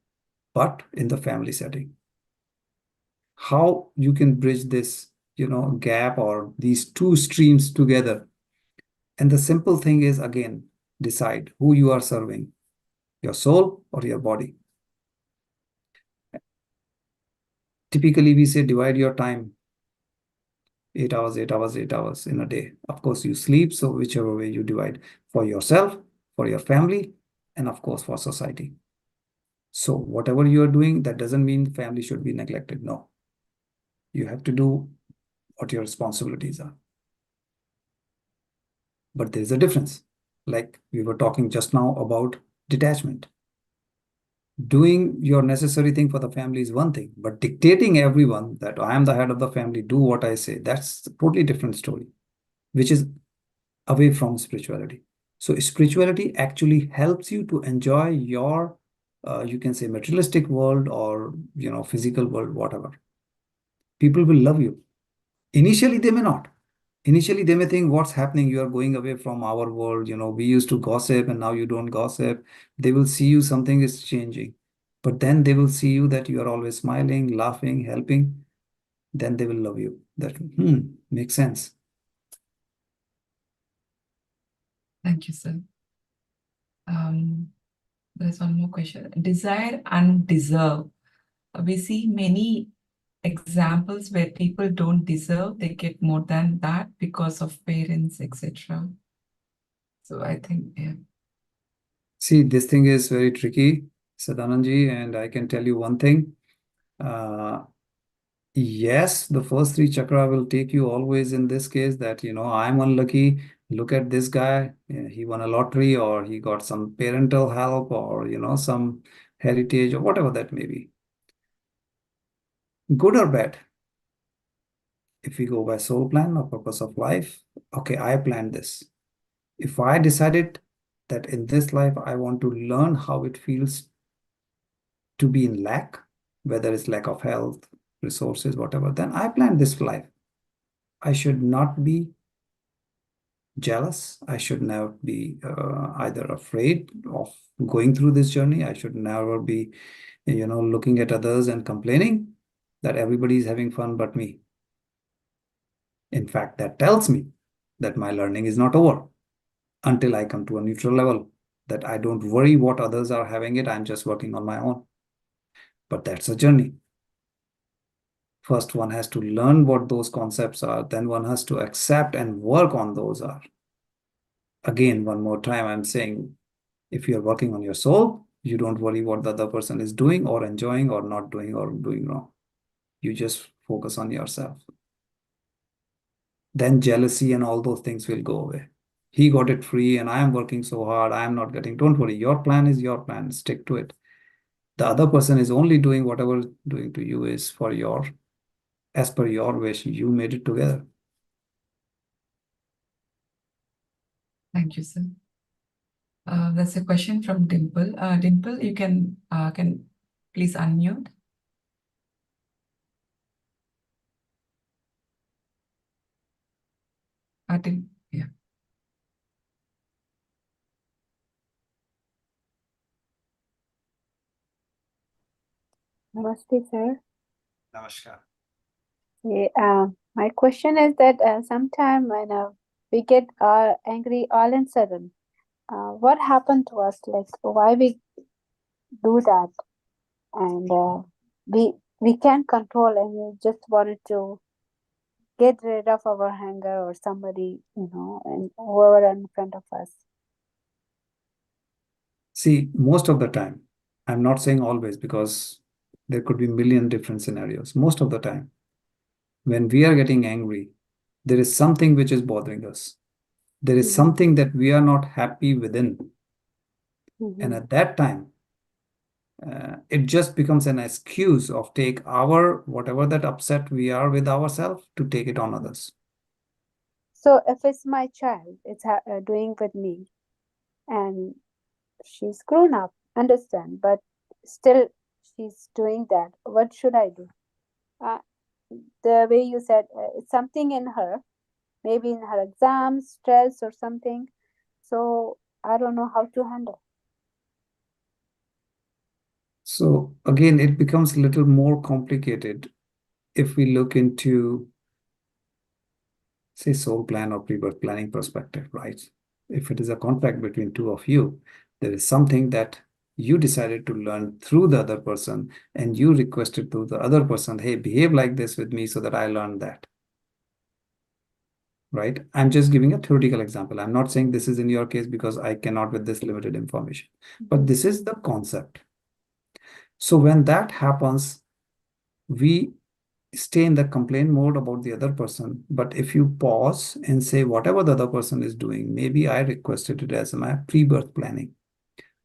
but in the family setting. How you can bridge this, gap or these two streams together. And the simple thing is, again, decide who you are serving, your soul or your body. Typically, we say divide your time 8 hours, 8 hours, 8 hours in a day. Of course, you sleep, so whichever way you divide for yourself, for your family, and of course for society. So whatever you are doing, that doesn't mean family should be neglected. No. You have to do what your responsibilities are. But there is a difference. Like we were talking just now about detachment. Doing your necessary thing for the family is one thing, but dictating everyone that I am the head of the family, do what I say, that's a totally different story, which is away from spirituality. So spirituality actually helps you to enjoy your, you can say materialistic world or, physical world, whatever. People will love you. Initially, they may not. Initially, they may think, what's happening? You are going away from our world. We used to gossip and now you don't gossip. They will see you, something is changing. But then they will see you that you are always smiling, laughing, helping. Then they will love you. That makes sense. Thank you, sir. There's one more question. Desire and deserve. We see many examples where people don't deserve, they get more than that because of parents, etc. So I think, yeah. See, this thing is very tricky, Sadananji, and I can tell you one thing. Yes, the first three chakra will take you always in this case that, I'm unlucky. Look at this guy. He won a lottery or he got some parental help or, some heritage or whatever that may be. Good or bad. If we go by soul plan or purpose of life, okay, I planned this. If I decided that in this life, I want to learn how it feels to be in lack, whether it's lack of health, resources, whatever, then I planned this life. I should not be jealous. I should never be either afraid of going through this journey. I should never be, looking at others and complaining that everybody is having fun but me. In fact, that tells me that my learning is not over until I come to a neutral level, that I don't worry what others are having it. I'm just working on my own. But that's a journey. First, one has to learn what those concepts are. Then one has to accept and work on those are. Again, one more time, I'm saying, if you're working on your soul, you don't worry what the other person is doing or enjoying or not doing or doing wrong. You just focus on yourself. Then jealousy and all those things will go away. He got it free and I am working so hard. I am not getting, don't worry. Your plan is your plan. Stick to it. The other person is only doing whatever doing to you is for your, as per your wish. You made it together. Thank you, sir. That's a question from Dimple. Dimple, you can please unmute. Yeah. Namaste, sir. Namaskar. My question is that sometime when we get angry all and sudden, what happened to us? Like why we do that, and we can't control, and we just wanted to get rid of our anger or somebody, and whoever in front of us. See, most of the time, I'm not saying always because there could be a million different scenarios. Most of the time, when we are getting angry, there is something which is bothering us. There is something that we are not happy within. And at that time, it just becomes an excuse of take our, whatever that upset we are with ourselves, to take it on others. So if it's my child, it's doing with me, and she's grown up, understand, but still she's doing that. What should I do? The way you said, it's something in her, maybe in her exams, stress or something. So I don't know how to handle. So again, it becomes a little more complicated if we look into, say, soul plan or pre-birth planning perspective, right? If it is a contract between two of you, there is something that You decided to learn through the other person, and you requested to the other person, hey, behave like this with me so that I learn that. Right? I'm just giving a theoretical example. I'm not saying this is in your case because I cannot with this limited information, but this is the concept. So when that happens, we stay in the complaint mode about the other person. But if you pause and say, whatever the other person is doing, maybe I requested it as my pre-birth planning.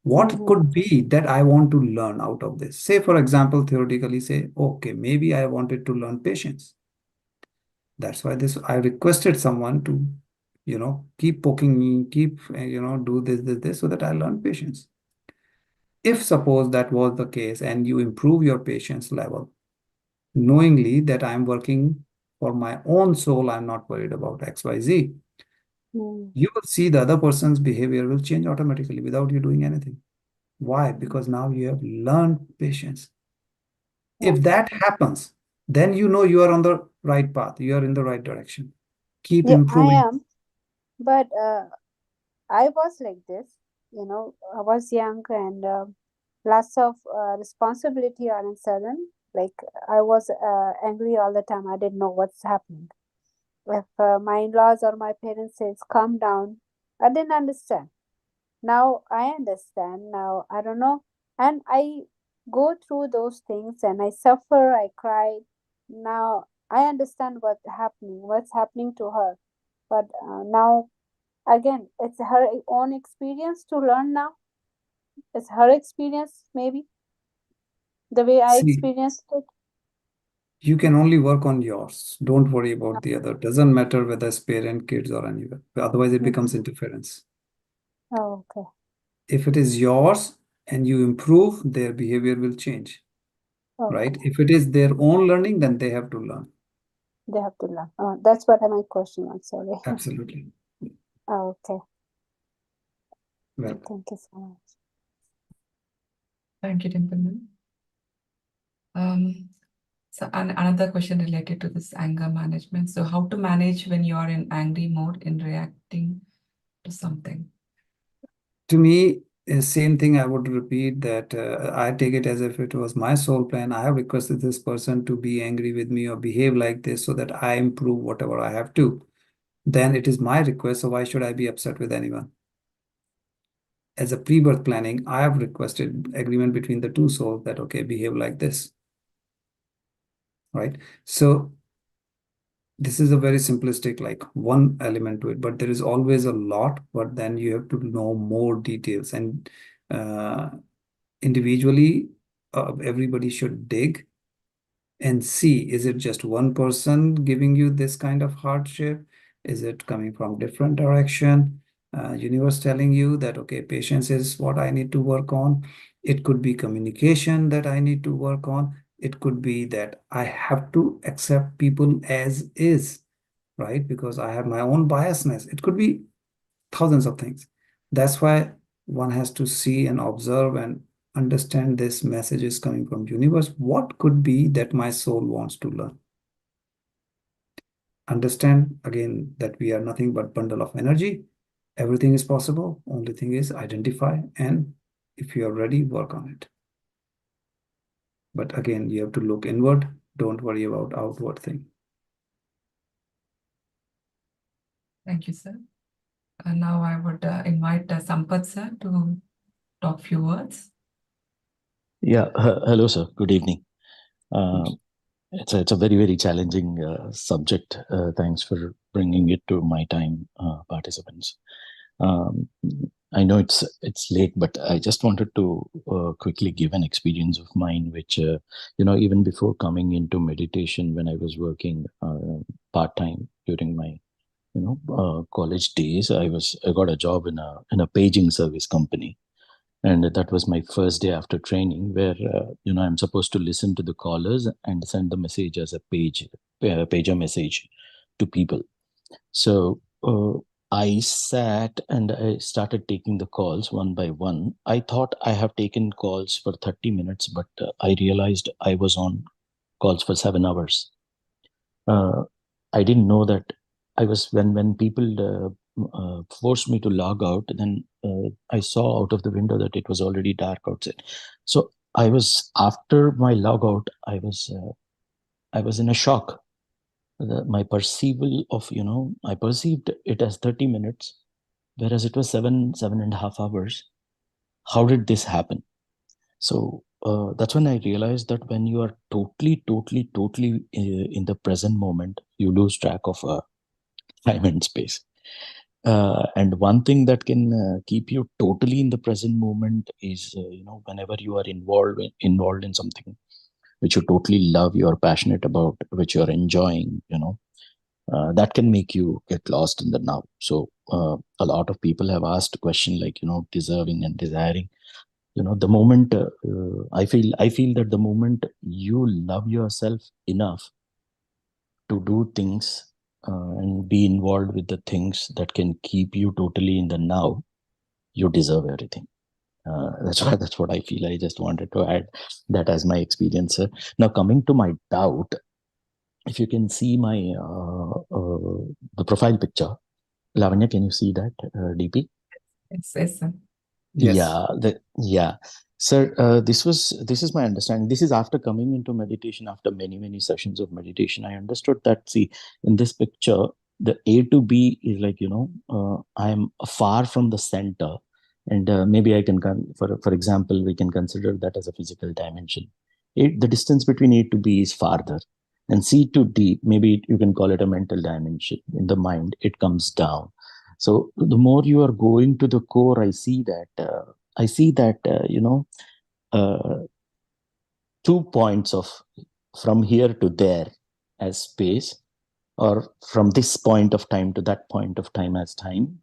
What could be that I want to learn out of this? Say, for example, theoretically say, okay, maybe I wanted to learn patience. That's why I requested someone to, keep poking me, keep, do this, so that I learn patience. If suppose that was the case and you improve your patience level, knowingly that I'm working for my own soul, I'm not worried about XYZ, you will see the other person's behavior will change automatically without you doing anything. Why? Because now you have learned patience. If that happens, then you know you are on the right path. You are in the right direction. Keep Yeah, I improving. am. But I was like this, I was young and lots of responsibility on a sudden. Like I was angry all the time. I didn't know what's happening. If my in-laws or my parents says, calm down, I didn't understand. Now I understand. Now I don't know. And I go through those things and I suffer, I cry. Now I understand what's happening to her. But now again, it's her own experience to learn now. It's her experience, maybe, the way I See, experienced it. you can only work on yours. Don't worry about the other. Doesn't matter whether it's parent, kids, or anyone. Otherwise, it becomes interference. Oh, okay. If it is yours and you improve, their behavior will change. Okay. Right? If it is their own learning, then they have to learn. They have to learn. That's what my question was. Sorry. Absolutely. Okay. Well, Thank you so much. Thank you, Dimpleman. So another question related to this anger management. So how to manage when you are in angry mode in reacting to something? to me, same thing I would repeat that I take it as if it was my soul plan. I have requested this person to be angry with me or behave like this so that I improve whatever I have to. Then it is my request, so why should I be upset with anyone? As a pre-birth planning, I have requested agreement between the two souls that, okay, behave like this. Right? So this is a very simplistic, like one element to it, but there is always a lot, but then you have to know more details. And individually, everybody should dig and see, is it just one person giving you this kind of hardship? Is it coming from different direction? Universe telling you that, okay, patience is what I need to work on. It could be communication that I need to work on. It could be that I have to accept people as is, right? Because I have my own biasness. It could be thousands of things. That's why one has to see and observe and understand this message is coming from universe. What could be that my soul wants to learn? Understand again that we are nothing but bundle of energy. Everything is possible. Only thing is identify, and if you are ready, work on it. But again, you have to look inward. Don't worry about outward thing. Thank you, sir. Now I would invite Sampath sir to talk few words. Yeah, hello, sir. Good evening. It's a very, very challenging subject. Thanks for bringing it to my time, participants. I know it's late, but I just wanted to quickly give an experience of mine, which even before coming into meditation, when I was working part time during my college days, I got a job in a paging service company. And that was my first day after training, where I'm supposed to listen to the callers and send the message as a pager message to people. So I sat and I started taking the calls one by one. I thought I have taken calls for 30 minutes, but I realized I was on calls for 7 hours. I didn't know that I was when people forced me to log out. Then I saw out of the window that it was already dark outside. So I was, after my logout, I was in a shock. My perceivable of, I perceived it as 30 minutes, whereas it was 7.5 hours. How did this happen? So that's when I realized that when you are totally in the present moment, you lose track of time and space. And one thing that can keep you totally in the present moment is, whenever you are involved in something which you totally love, you are passionate about, which you are enjoying, that can make you get lost in the now. So a lot of people have asked a question like, deserving and desiring. The moment I feel that the moment you love yourself enough to do things and be involved with the things that can keep you totally in the now, you deserve everything. That's what I feel. I just wanted to add that as my experience. Now, coming to my doubt, if you can see my the profile picture, Lavanya, can you see that DP? Yes, sir. Yes. Yeah. Sir, this is my understanding. This is after coming into meditation, after many sessions of meditation. I understood that, see, in this picture, the A to B is like, I'm far from the center. And maybe I can, for example, we can consider that as a physical dimension. The distance between A to B is farther. And C to D, maybe you can call it a mental dimension. In the mind, it comes down. So the more you are going to the core, I see that uh, 2 points of from here to there as space, or from this point of time to that point of time as time.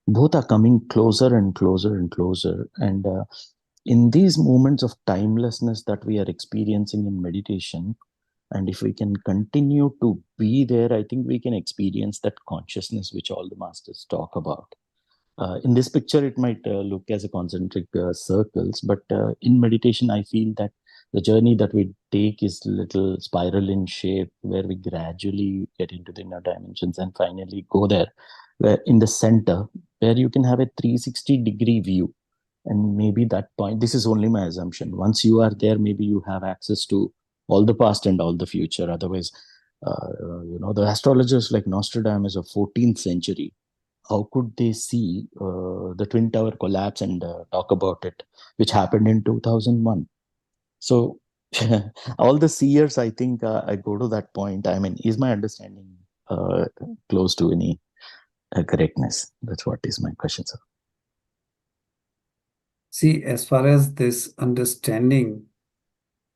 Both are coming closer and closer and closer. And in these moments of timelessness that we are experiencing in meditation, and if we can continue to be there, I think we can experience that consciousness which all the masters talk about. In this picture, it might look as a concentric circles, but in meditation, I feel that the journey that we take is little spiral in shape, where we gradually get into the inner dimensions and finally go there, where in the center, where you can have a 360-degree view. And maybe that point, this is only my assumption. Once you are there, maybe you have access to all the past and all the future. Otherwise, the astrologers like Nostradamus of 14th century, how could they see the Twin Tower collapse and talk about it, which happened in 2001? So all the seers, I think I go to that point. I mean, is my understanding close to any correctness? That's what is my question, sir. See, as far as this understanding,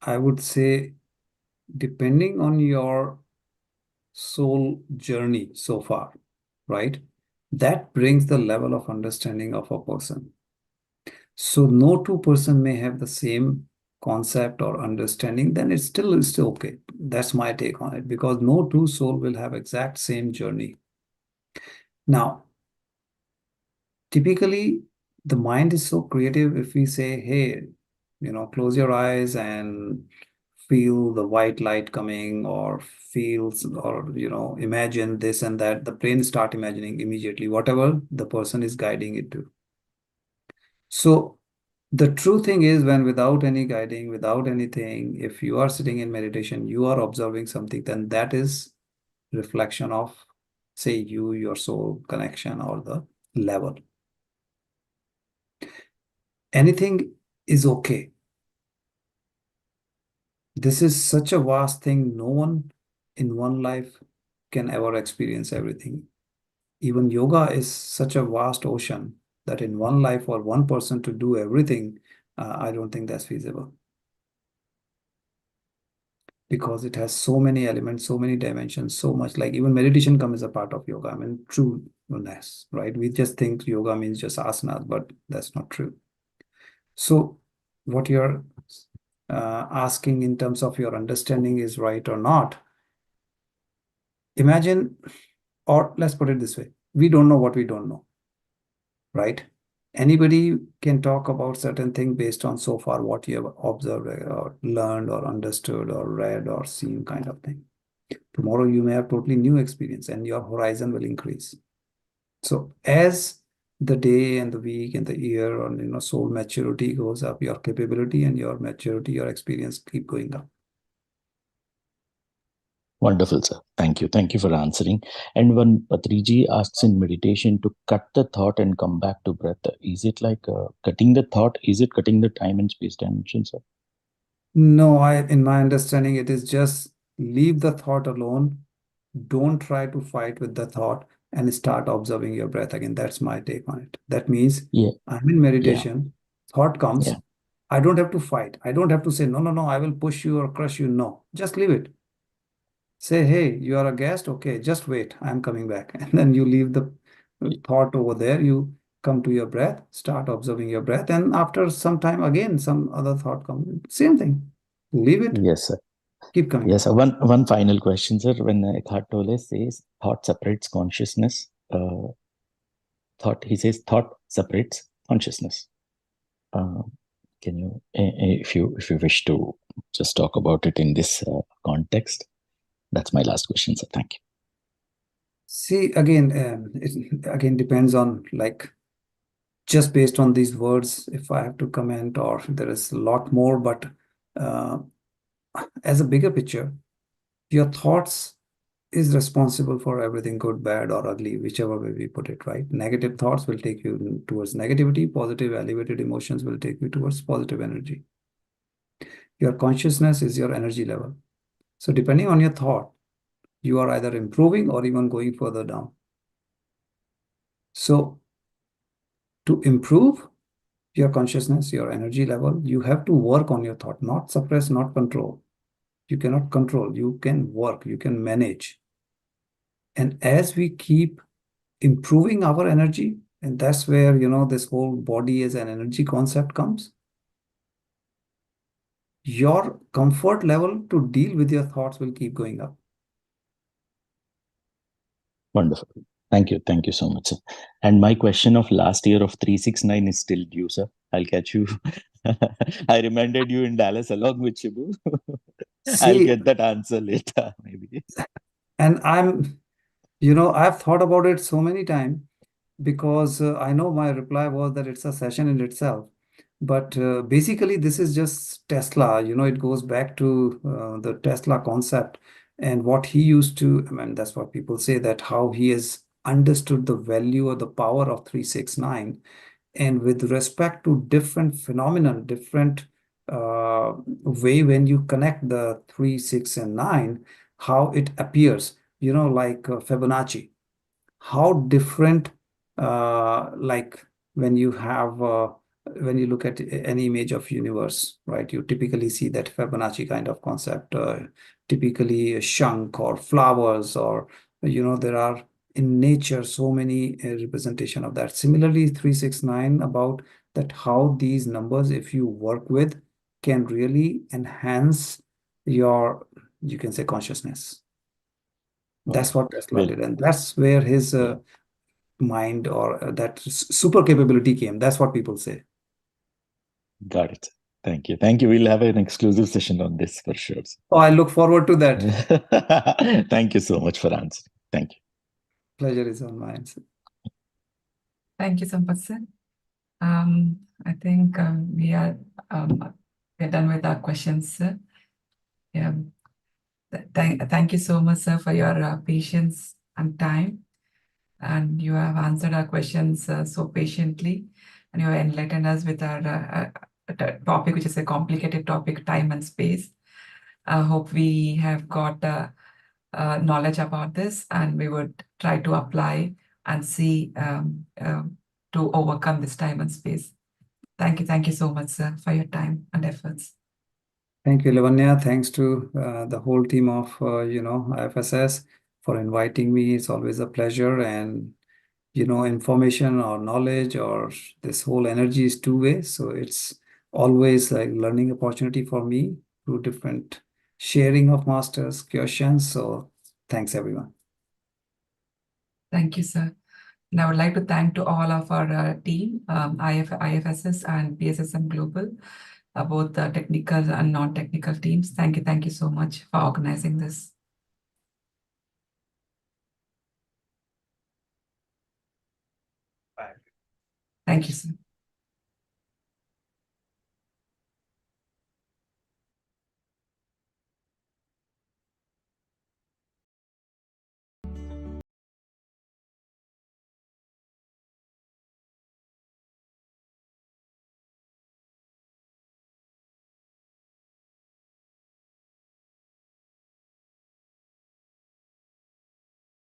I would say, depending on your soul journey so far, right? That brings the level of understanding of a person. So no two person may have the same concept or understanding, then it's still okay. That's my take on it, because no two soul will have exact same journey. Now, typically, the mind is so creative. If we say, hey, close your eyes and feel the white light coming, or feels, or imagine this and that, the brain start imagining immediately whatever the person is guiding it to. So the true thing is, when without any guiding, without anything, if you are sitting in meditation, you are observing something, then that is reflection of, say, your soul connection, or the level. Anything is okay. This is such a vast thing. No one in one life can ever experience everything. Even yoga is such a vast ocean that in one life for one person to do everything, I don't think that's feasible. Because it has so many elements, so many dimensions, so much, like even meditation comes as a part of yoga. I mean, trueness, right? We just think yoga means just asanas, but that's not true. So what you're asking in terms of your understanding is right or not. Imagine, or let's put it this way, we don't know what we don't know, right? Anybody can talk about certain thing based on so far what you have observed or learned or understood or read or seen, kind of thing. Tomorrow you may have totally new experience and your horizon will increase. So as the day and the week and the year, or soul maturity goes up, your capability and your maturity, your experience keep going up. Wonderful, sir. Thank you. Thank you for answering. And when Patriji asks in meditation to cut the thought and come back to breath, is it like cutting the thought? Is it cutting the time and space dimension, sir? No, in my understanding, it is just leave the thought alone. Don't try to fight with the thought and start observing your breath again. That's my take on it. That means Yeah. I'm in meditation, thought comes, Yeah. I don't have to fight. I don't have to say, no, no, no, I will push you or crush you. No, just leave it. Say, hey, you are a guest. Okay, just wait. I'm coming back. And then you leave the thought over there. You come to your breath, start observing your breath. And after some time, again, some other thought comes. Same thing. Leave it. Yes, sir. Keep coming Yes, back. sir. One final question, sir. When Eckhart Tolle says thought separates consciousness, he says thought separates consciousness. Can you, if you wish to just talk about it in this context? That's my last question, sir. Thank you. See, again, it again depends on, like, just based on these words, if I have to comment, or there is a lot more, but as a bigger picture, your thoughts is responsible for everything, good, bad, or ugly, whichever way we put it, right? Negative thoughts will take you towards negativity. Positive, elevated emotions will take you towards positive energy. Your consciousness is your energy level. So depending on your thought, you are either improving or even going further down. So to improve your consciousness, your energy level, you have to work on your thought, not suppress, not control. You cannot control, you can work, you can manage. And as we keep improving our energy, and that's where, this whole body as an energy concept comes, your comfort level to deal with your thoughts will keep going up. Wonderful. Thank you. Thank you so much, sir. And my question of last year of 369 is still due, sir. I'll catch you. I reminded you in Dallas along with Shibu. I'll get that answer later, maybe. And I've thought about it so many times, because I know my reply was that it's a session in itself. But basically, this is just Tesla. It goes back to the Tesla concept and what he used to, I mean, that's what people say, that how he has understood the value or the power of 369. And with respect to different phenomenon, different way when you connect the 3, 6, and 9, how it appears, like Fibonacci, how different, like when you look at any image of universe, right? You typically see that Fibonacci kind of concept, typically a chunk or flowers, or there are in nature so many representation of that. Similarly, 369, about that how these numbers, if you work with, can really enhance your, you can say, consciousness. That's what Tesla did, and that's where his mind, or that super capability came. That's what people say. Got it. Thank you. Thank you. We'll have an exclusive session on this for sure. Oh, I look forward to that. Thank you so much for answering. Thank you. Pleasure is on mine. Thank you, Sampath sir. I think we're done with our questions, sir. Yeah. Thank you so much, sir, for your patience and time. And you have answered our questions so patiently, and you have enlightened us with our topic, which is a complicated topic, time and space. I hope we have got knowledge about this, and we would try to apply and see to overcome this time and space. Thank you so much, sir, for your time and efforts. Thank you, Lavanya. Thanks to the whole team of IFSS for inviting me. It's always a pleasure, and information or knowledge or this whole energy is two-way, so it's always like learning opportunity for me through different sharing of masters questions. So thanks, everyone. Thank you, sir. And I would like to thank to all of our team, IFSS and PSSM Global, both the technical and non-technical teams. Thank you so much for organizing this. Bye. Thank you, sir.